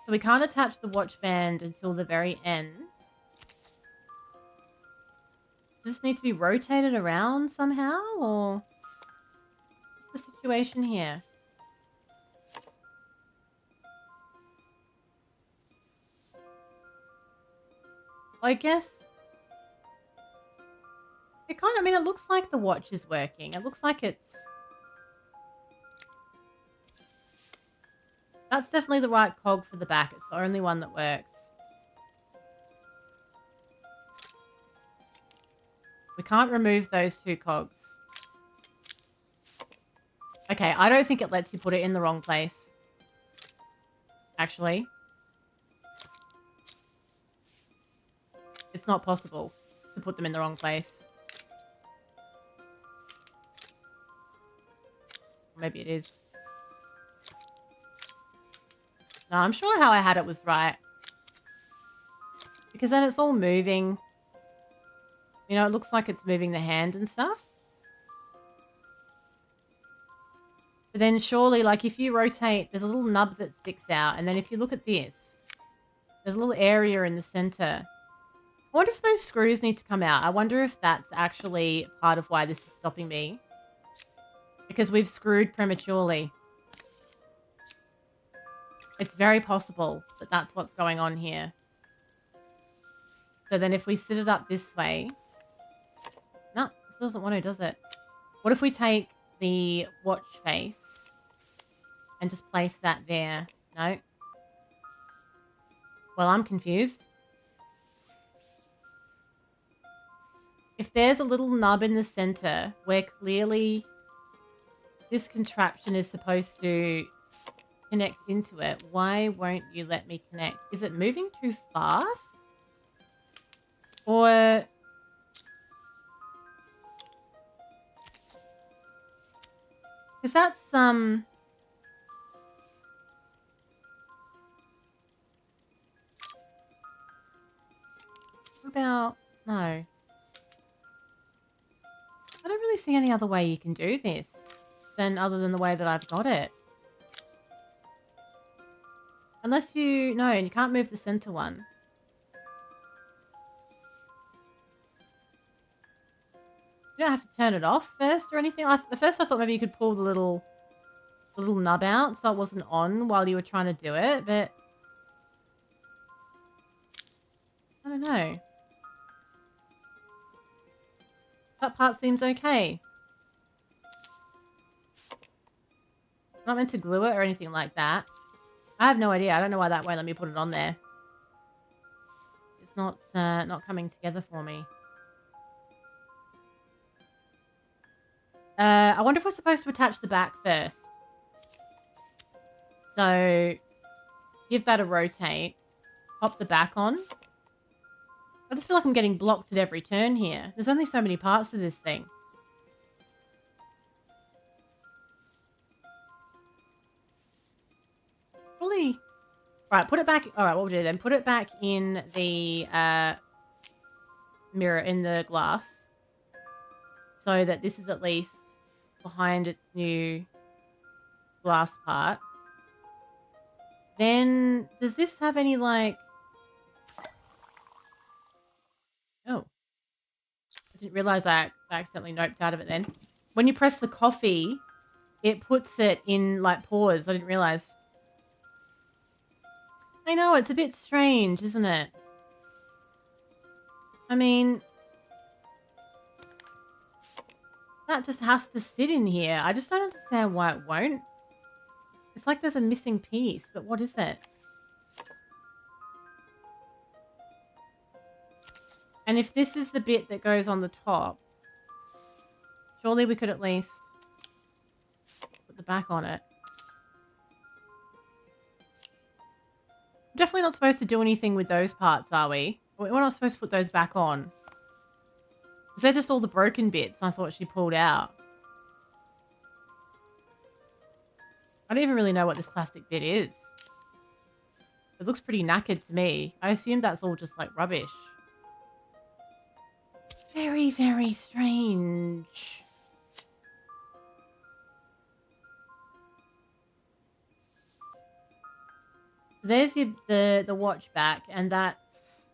So we can't attach the watch band until the very end. Does this need to be rotated around somehow, or what's the situation here? I guess it kind of, I mean, it looks like the watch is working. It looks like it's... That's definitely the right cog for the back. It's the only one that works. We can't remove those two cogs. Okay, I don't think it lets you put it in the wrong place. Actually. It's not possible to put them in the wrong place. Maybe it is. No, I'm sure how I had it was right. Because then it's all moving. You know, it looks like it's moving the hand and stuff. But then surely, like, if you rotate, there's a little nub that sticks out. And then if you look at this, there's a little area in the center I wonder if those screws need to come out. I wonder if that's actually part of why this is stopping me. Because we've screwed prematurely. It's very possible that that's what's going on here. So then if we sit it up this way... No, this doesn't want to, does it? What if we take the watch face and just place that there? No. Well, I'm confused. If there's a little nub in the center where clearly this contraption is supposed to connect into it, why won't you let me connect? Is it moving too fast? Or... Because that's, What about... No. I don't really see any other way you can do this other than the way that I've got it. Unless you... No, and you can't move the center one. You don't have to turn it off first or anything. At first I thought maybe you could pull the little nub out so it wasn't on while you were trying to do it, but... I don't know. That part seems okay. I'm not meant to glue it or anything like that. I have no idea. I don't know why that won't let me put it on there. It's not coming together for me. I wonder if we're supposed to attach the back first. So, give that a rotate. Pop the back on. I just feel like I'm getting blocked at every turn here. There's only so many parts to this thing. Fully. Right, put it back. Alright, what we'll do then. Put it back in the mirror, in the glass. So that this is at least behind its new glass part. Then, does this have any, like... Oh. I didn't realize I accidentally noped out of it then. When you press the coffee, it puts it in, like, pause. I didn't realize. I know, it's a bit strange, isn't it? I mean... That just has to sit in here. I just don't understand why it won't. It's like there's a missing piece, but what is it? And if this is the bit that goes on the top, surely we could at least put the back on it. We're definitely not supposed to do anything with those parts, are we? We're not supposed to put those back on. Because they're just all the broken bits I thought she pulled out. I don't even really know what this plastic bit is. It looks pretty knackered to me. I assume that's all just like rubbish. Very, very strange. There's the watch back, and that's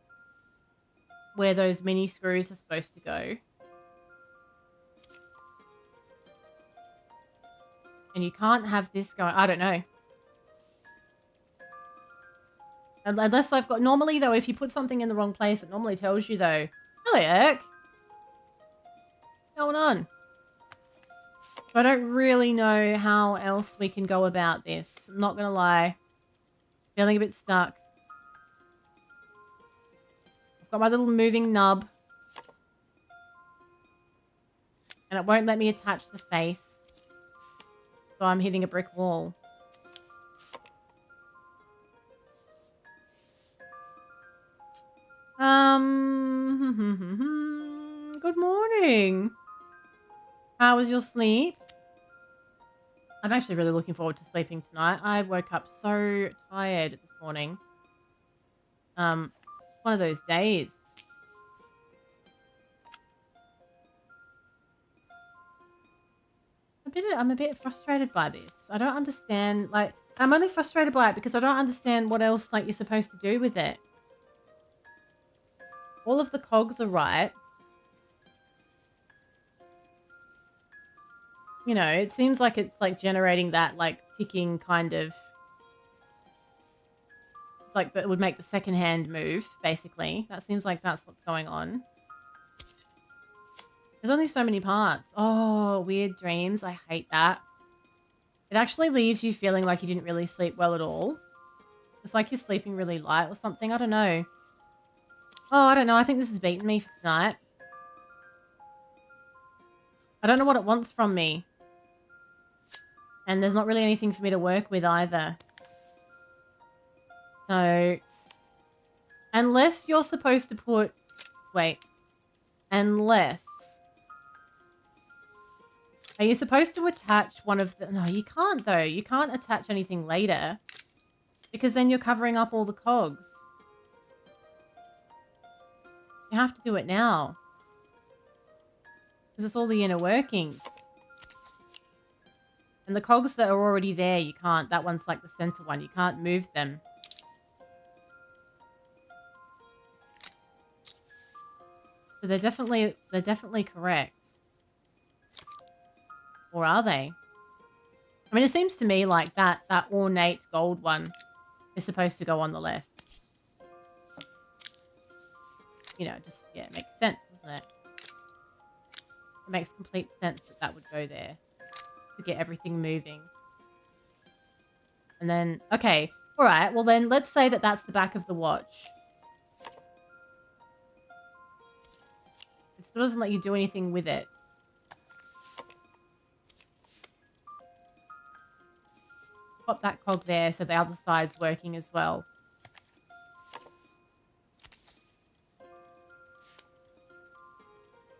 where those mini screws are supposed to go. And you can't have this going. I don't know. Unless I've got... Normally, though, if you put something in the wrong place, it normally tells you, though. Hello, Eric. What's going on? So I don't really know how else we can go about this. I'm not going to lie. Feeling a bit stuck. I've got my little moving nub. And it won't let me attach the face. So I'm hitting a brick wall. Good morning. How was your sleep? I'm actually really looking forward to sleeping tonight. I woke up so tired this morning. One of those days. I'm a bit frustrated by this. I don't understand, like, I'm only frustrated by it because I don't understand what else, like, you're supposed to do with it. all of the cogs are right. You know, it seems like it's like generating that like ticking kind of like that would make the second hand move, basically. That seems like that's what's going on. There's only so many parts. Oh, weird dreams. I hate that. It actually leaves you feeling like you didn't really sleep well at all. It's like you're sleeping really light or something. I don't know. Oh, I don't know. I think this has beaten me for tonight. I don't know what it wants from me. And there's not really anything for me to work with either. So, unless you're supposed to put... Wait. Unless... Are you supposed to attach one of the... No, you can't, though. You can't attach anything later. Because then you're covering up all the cogs. You have to do it now. Because it's all the inner workings. And the cogs that are already there, you can't. That one's like the center one. You can't move them. So they're definitely correct. Or are they? I mean, it seems to me like that ornate gold one is supposed to go on the left. You know, just, yeah, it makes sense, doesn't it? It makes complete sense that that would go there to get everything moving. And then, okay, all right, well then let's say that that's the back of the watch. It still doesn't let you do anything with it. Pop that cog there so the other side's working as well.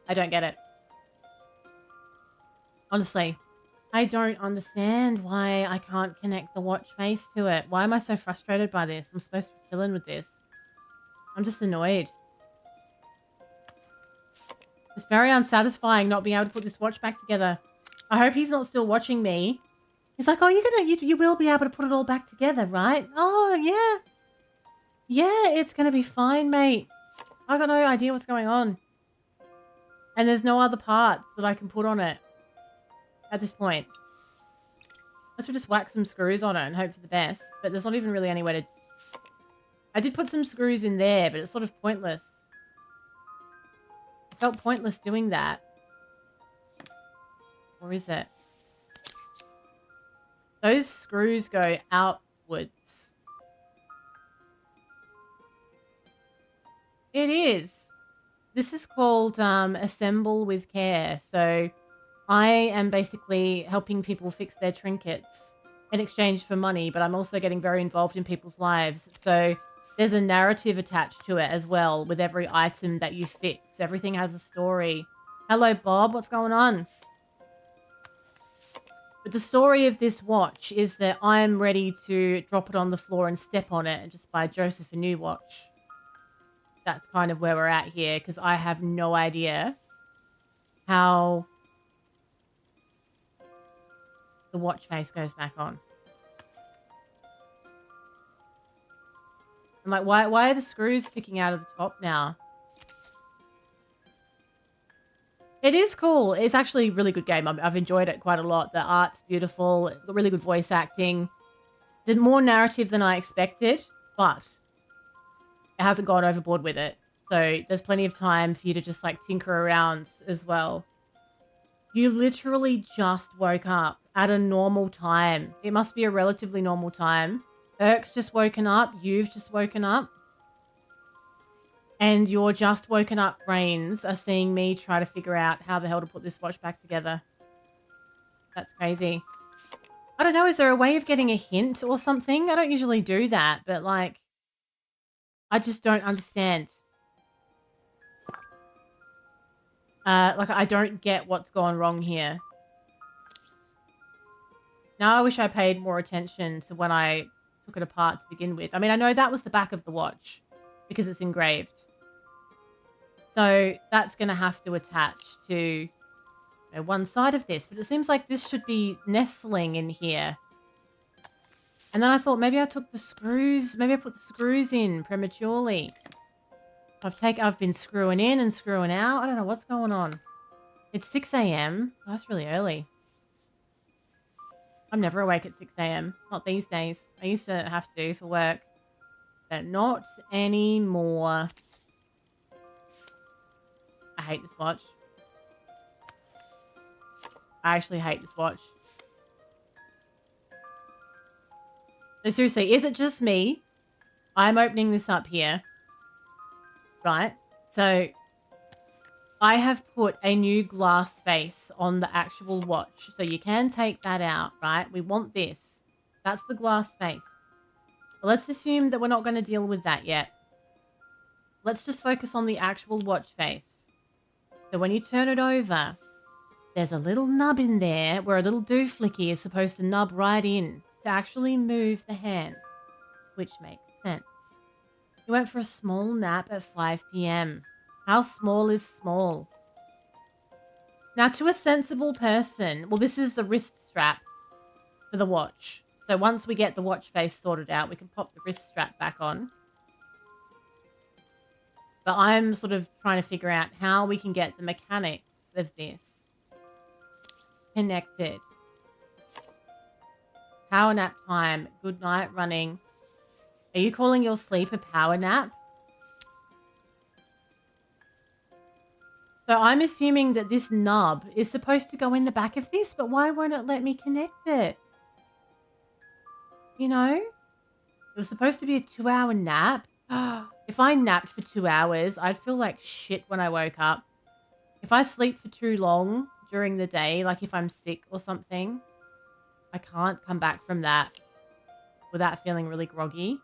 I don't get it. Honestly, I don't understand why I can't connect the watch face to it. Why am I so frustrated by this? I'm supposed to be chilling with this. I'm just annoyed. It's very unsatisfying not being able to put this watch back together. I hope he's not still watching me. He's like, oh, you will be able to put it all back together, right? Oh, yeah. Yeah, it's going to be fine, mate. I got no idea what's going on. And there's no other parts that I can put on it at this point. Unless we just whack some screws on it and hope for the best. But there's not even really anywhere to... I did put some screws in there, but it's sort of pointless. It felt pointless doing that. Or is it? Those screws go outwards. It is. This is called Assemble with Care. So I am basically helping people fix their trinkets in exchange for money, but I'm also getting very involved in people's lives. So there's a narrative attached to it as well with every item that you fix. Everything has a story. Hello, Bob. What's going on? But the story of this watch is that I'm ready to drop it on the floor and step on it and just buy Joseph a new watch. That's kind of where we're at here, because I have no idea how the watch face goes back on. I'm like, why are the screws sticking out of the top now? It is cool. It's actually a really good game. I've enjoyed it quite a lot. The art's beautiful. It's got really good voice acting. There's more narrative than I expected, but it hasn't gone overboard with it. So there's plenty of time for you to just like tinker around as well. You literally just woke up at a normal time. It must be a relatively normal time. Erk's just woken up. You've just woken up. And your just woken up brains are seeing me try to figure out how the hell to put this watch back together. That's crazy. I don't know. Is there a way of getting a hint or something? I don't usually do that, but like, I just don't understand. Like, I don't get what's gone wrong here. Now I wish I paid more attention to when I took it apart to begin with. I mean, I know that was the back of the watch because it's engraved. So that's going to have to attach to one side of this. But it seems like this should be nestling in here. And then I thought maybe I took the screws. Maybe I put the screws in prematurely. I've been screwing in and screwing out. I don't know what's going on. It's 6 a.m. Oh, that's really early. I'm never awake at 6 a.m. Not these days. I used to have to for work, but not anymore. I hate this watch. I actually hate this watch. No, seriously, is it just me? I'm opening this up here. Right? So, I have put a new glass face on the actual watch. So you can take that out, right? We want this. That's the glass face. But let's assume that we're not going to deal with that yet. Let's just focus on the actual watch face. So when you turn it over, there's a little nub in there where a little dooflicky is supposed to nub right in to actually move the hand, which makes sense. You went for a small nap at 5 p.m. How small is small? Now, to a sensible person, well, this is the wrist strap for the watch. So once we get the watch face sorted out, we can pop the wrist strap back on. But I'm sort of trying to figure out how we can get the mechanics of this connected. Power nap time. Good night running. Are you calling your sleep a power nap? So I'm assuming that this nub is supposed to go in the back of this, but why won't it let me connect it? You know? It was supposed to be a 2-hour nap. If I napped for 2 hours, I'd feel like shit when I woke up. If I sleep for too long during the day, like if I'm sick or something, I can't come back from that without feeling really groggy.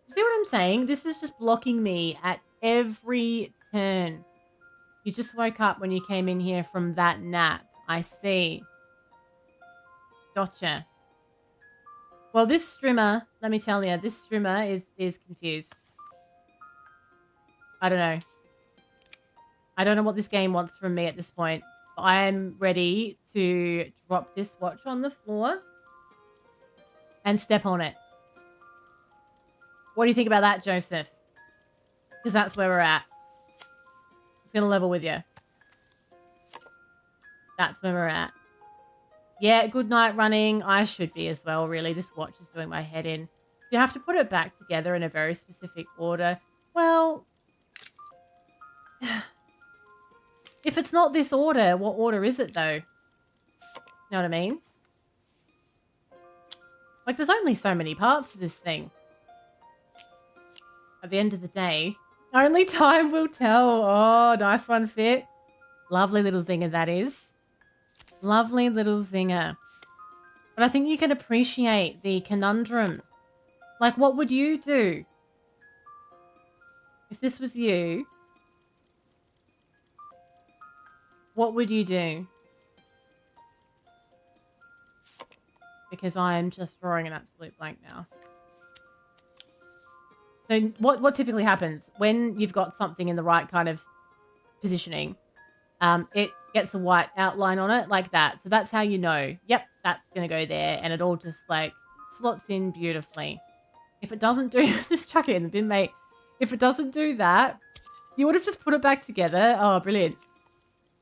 See what I'm saying? This is just blocking me at every turn. You just woke up when you came in here from that nap. I see. Gotcha. Well, this strimmer, let me tell you, this strimmer is confused. I don't know. I don't know what this game wants from me at this point. I'm ready to drop this watch on the floor and step on it. What do you think about that, Joseph? Because that's where we're at. It's going to level with you. That's where we're at. Yeah, good night running. I should be as well, really. This watch is doing my head in. You have to put it back together in a very specific order. Well, if it's not this order, what order is it, though? You know what I mean? Like, there's only so many parts to this thing. At the end of the day, only time will tell. Oh, nice one, Fit. Lovely little zinger, that is. Lovely little zinger. But I think you can appreciate the conundrum. Like, what would you do? If this was you, what would you do? Because I am just drawing an absolute blank now. So what typically happens when you've got something in the right kind of positioning? It gets a white outline on it like that. So that's how you know, yep, that's going to go there. And it all just like slots in beautifully. If it doesn't do, just chuck it in the bin, mate. If it doesn't do that, you would have just put it back together. Oh, brilliant.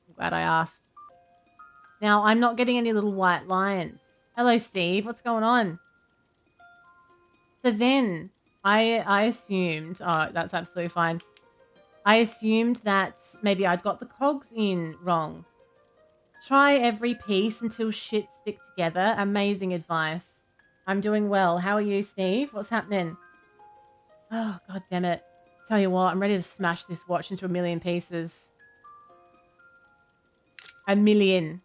I'm glad I asked. Now, I'm not getting any little white lines. Hello, Steve. What's going on? So then I assumed, oh, that's absolutely fine. I assumed that maybe I'd got the cogs in wrong. Try every piece until shit stick together. Amazing advice. I'm doing well. How are you, Steve? What's happening? Oh, god damn it. Tell you what, I'm ready to smash this watch into a million pieces. A million.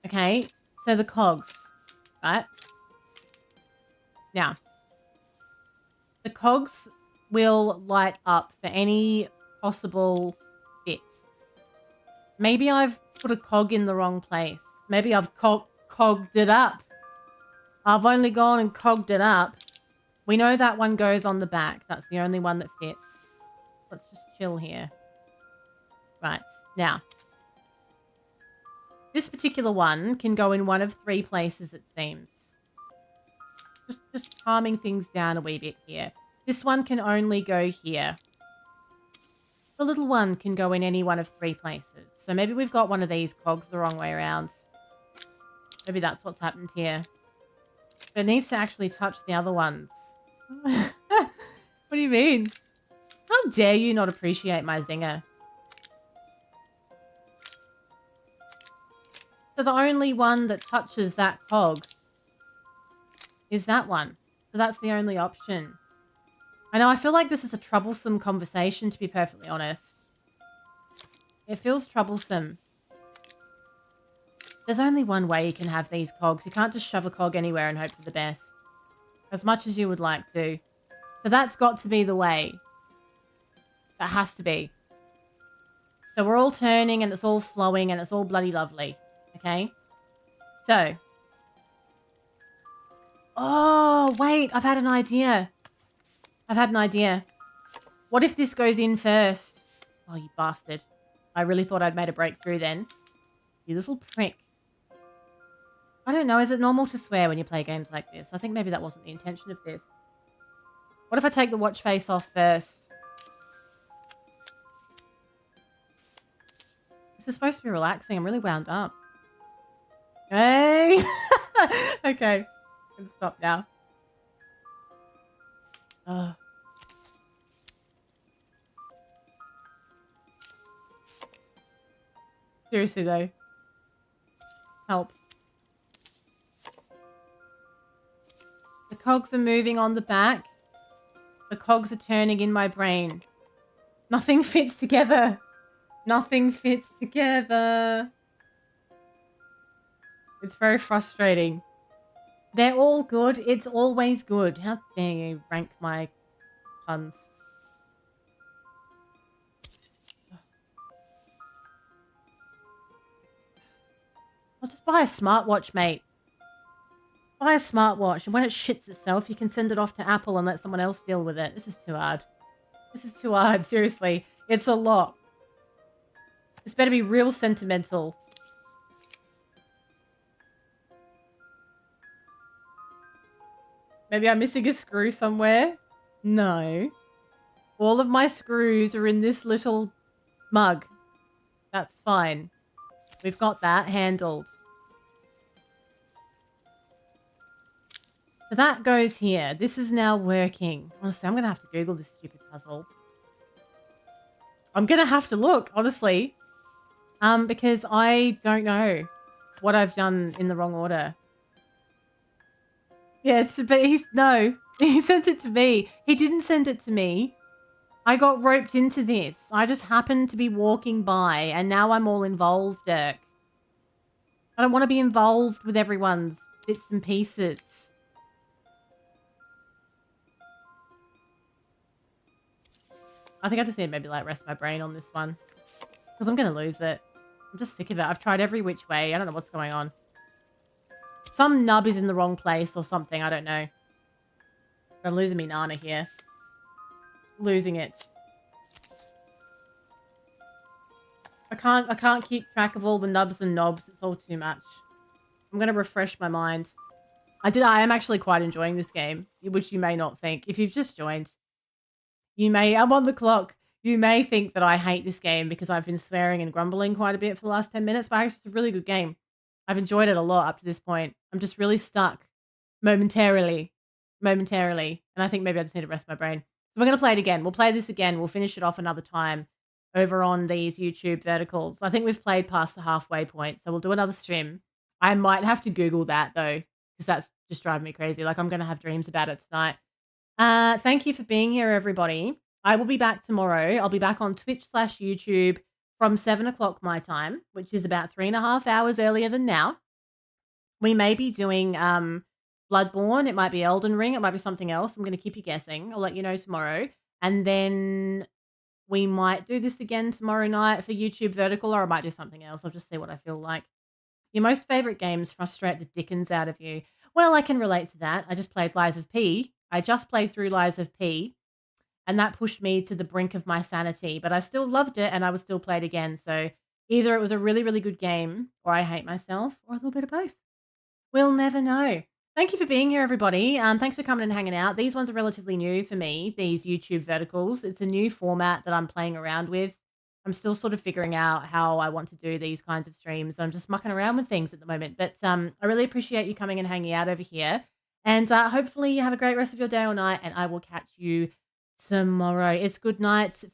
Okay? So the cogs, right? Now, the cogs will light up for any possible bit. Maybe I've put a cog in the wrong place. Maybe I've cogged it up. I've only gone and cogged it up. We know that one goes on the back. That's the only one that fits. Let's just chill here. Right. Now, this particular one can go in one of 3 places, it seems. Just calming things down a wee bit here. This one can only go here. The little one can go in any one of 3 places. So maybe we've got one of these cogs the wrong way around. Maybe that's what's happened here. But it needs to actually touch the other ones. What do you mean? How dare you not appreciate my zinger? So the only one that touches that cog is that one. So that's the only option. I know, I feel like this is a troublesome conversation, to be perfectly honest. It feels troublesome. There's only one way you can have these cogs. You can't just shove a cog anywhere and hope for the best. As much as you would like to. So that's got to be the way. That has to be. So we're all turning and it's all flowing and it's all bloody lovely. Okay? So. Oh, wait. I've had an idea. What if this goes in first? Oh, you bastard. I really thought I'd made a breakthrough then. You little prick. I don't know. Is it normal to swear when you play games like this? I think maybe that wasn't the intention of this. What if I take the watch face off first? This is supposed to be relaxing. I'm really wound up. Hey! Okay. I'm going to stop now. Oh. Seriously, though. Help. The cogs are moving on the back. The cogs are turning in my brain. Nothing fits together. Nothing fits together. It's very frustrating. They're all good. It's always good. How dare you rank my puns? I'll just buy a smartwatch, mate. Buy a smartwatch, and when it shits itself, you can send it off to Apple and let someone else deal with it. This is too hard. This is too hard, seriously. It's a lot. This better be real sentimental. Maybe I'm missing a screw somewhere? No. All of my screws are in this little mug. That's fine. We've got that handled. So that goes here. This is now working. Honestly, I'm going to have to Google this stupid puzzle. I'm going to have to look, honestly. Because I don't know what I've done in the wrong order. Yeah, but no. He sent it to me. He didn't send it to me. I got roped into this. I just happened to be walking by and now I'm all involved, Dirk. I don't want to be involved with everyone's bits and pieces. I think I just need to maybe like rest my brain on this one. Because I'm going to lose it. I'm just sick of it. I've tried every which way. I don't know what's going on. Some nub is in the wrong place or something. I don't know. But I'm losing me Nana here. Losing it. I can't keep track of all the nubs and knobs. It's all too much. I'm going to refresh my mind. I am actually quite enjoying this game, which you may not think. If you've just joined, I'm on the clock. You may think that I hate this game because I've been swearing and grumbling quite a bit for the last 10 minutes, but actually it's a really good game. I've enjoyed it a lot up to this point. I'm just really stuck momentarily. And I think maybe I just need to rest my brain. So we're going to play it again. We'll play this again. We'll finish it off another time over on these YouTube verticals. I think we've played past the halfway point, so we'll do another stream. I might have to Google that, though, because that's just driving me crazy. Like, I'm going to have dreams about it tonight. Thank you for being here, everybody. I will be back tomorrow. I'll be back on Twitch/YouTube from 7 o'clock my time, which is about 3.5 hours earlier than now. We may be doing Bloodborne. It might be Elden Ring. It might be something else. I'm going to keep you guessing. I'll let you know tomorrow. And then we might do this again tomorrow night for YouTube Vertical, or I might do something else. I'll just see what I feel like. Your most favorite games frustrate the dickens out of you. Well, I can relate to that. I just played Lies of P. I just played through Lies of P. And that pushed me to the brink of my sanity. But I still loved it and I would still play it again. So either it was a really, really good game or I hate myself or a little bit of both. We'll never know. Thank you for being here, everybody. Thanks for coming and hanging out. These ones are relatively new for me, these YouTube verticals. It's a new format that I'm playing around with. I'm still sort of figuring out how I want to do these kinds of streams. I'm just mucking around with things at the moment. But I really appreciate you coming and hanging out over here. And hopefully you have a great rest of your day or night. And I will catch you tomorrow. It's good night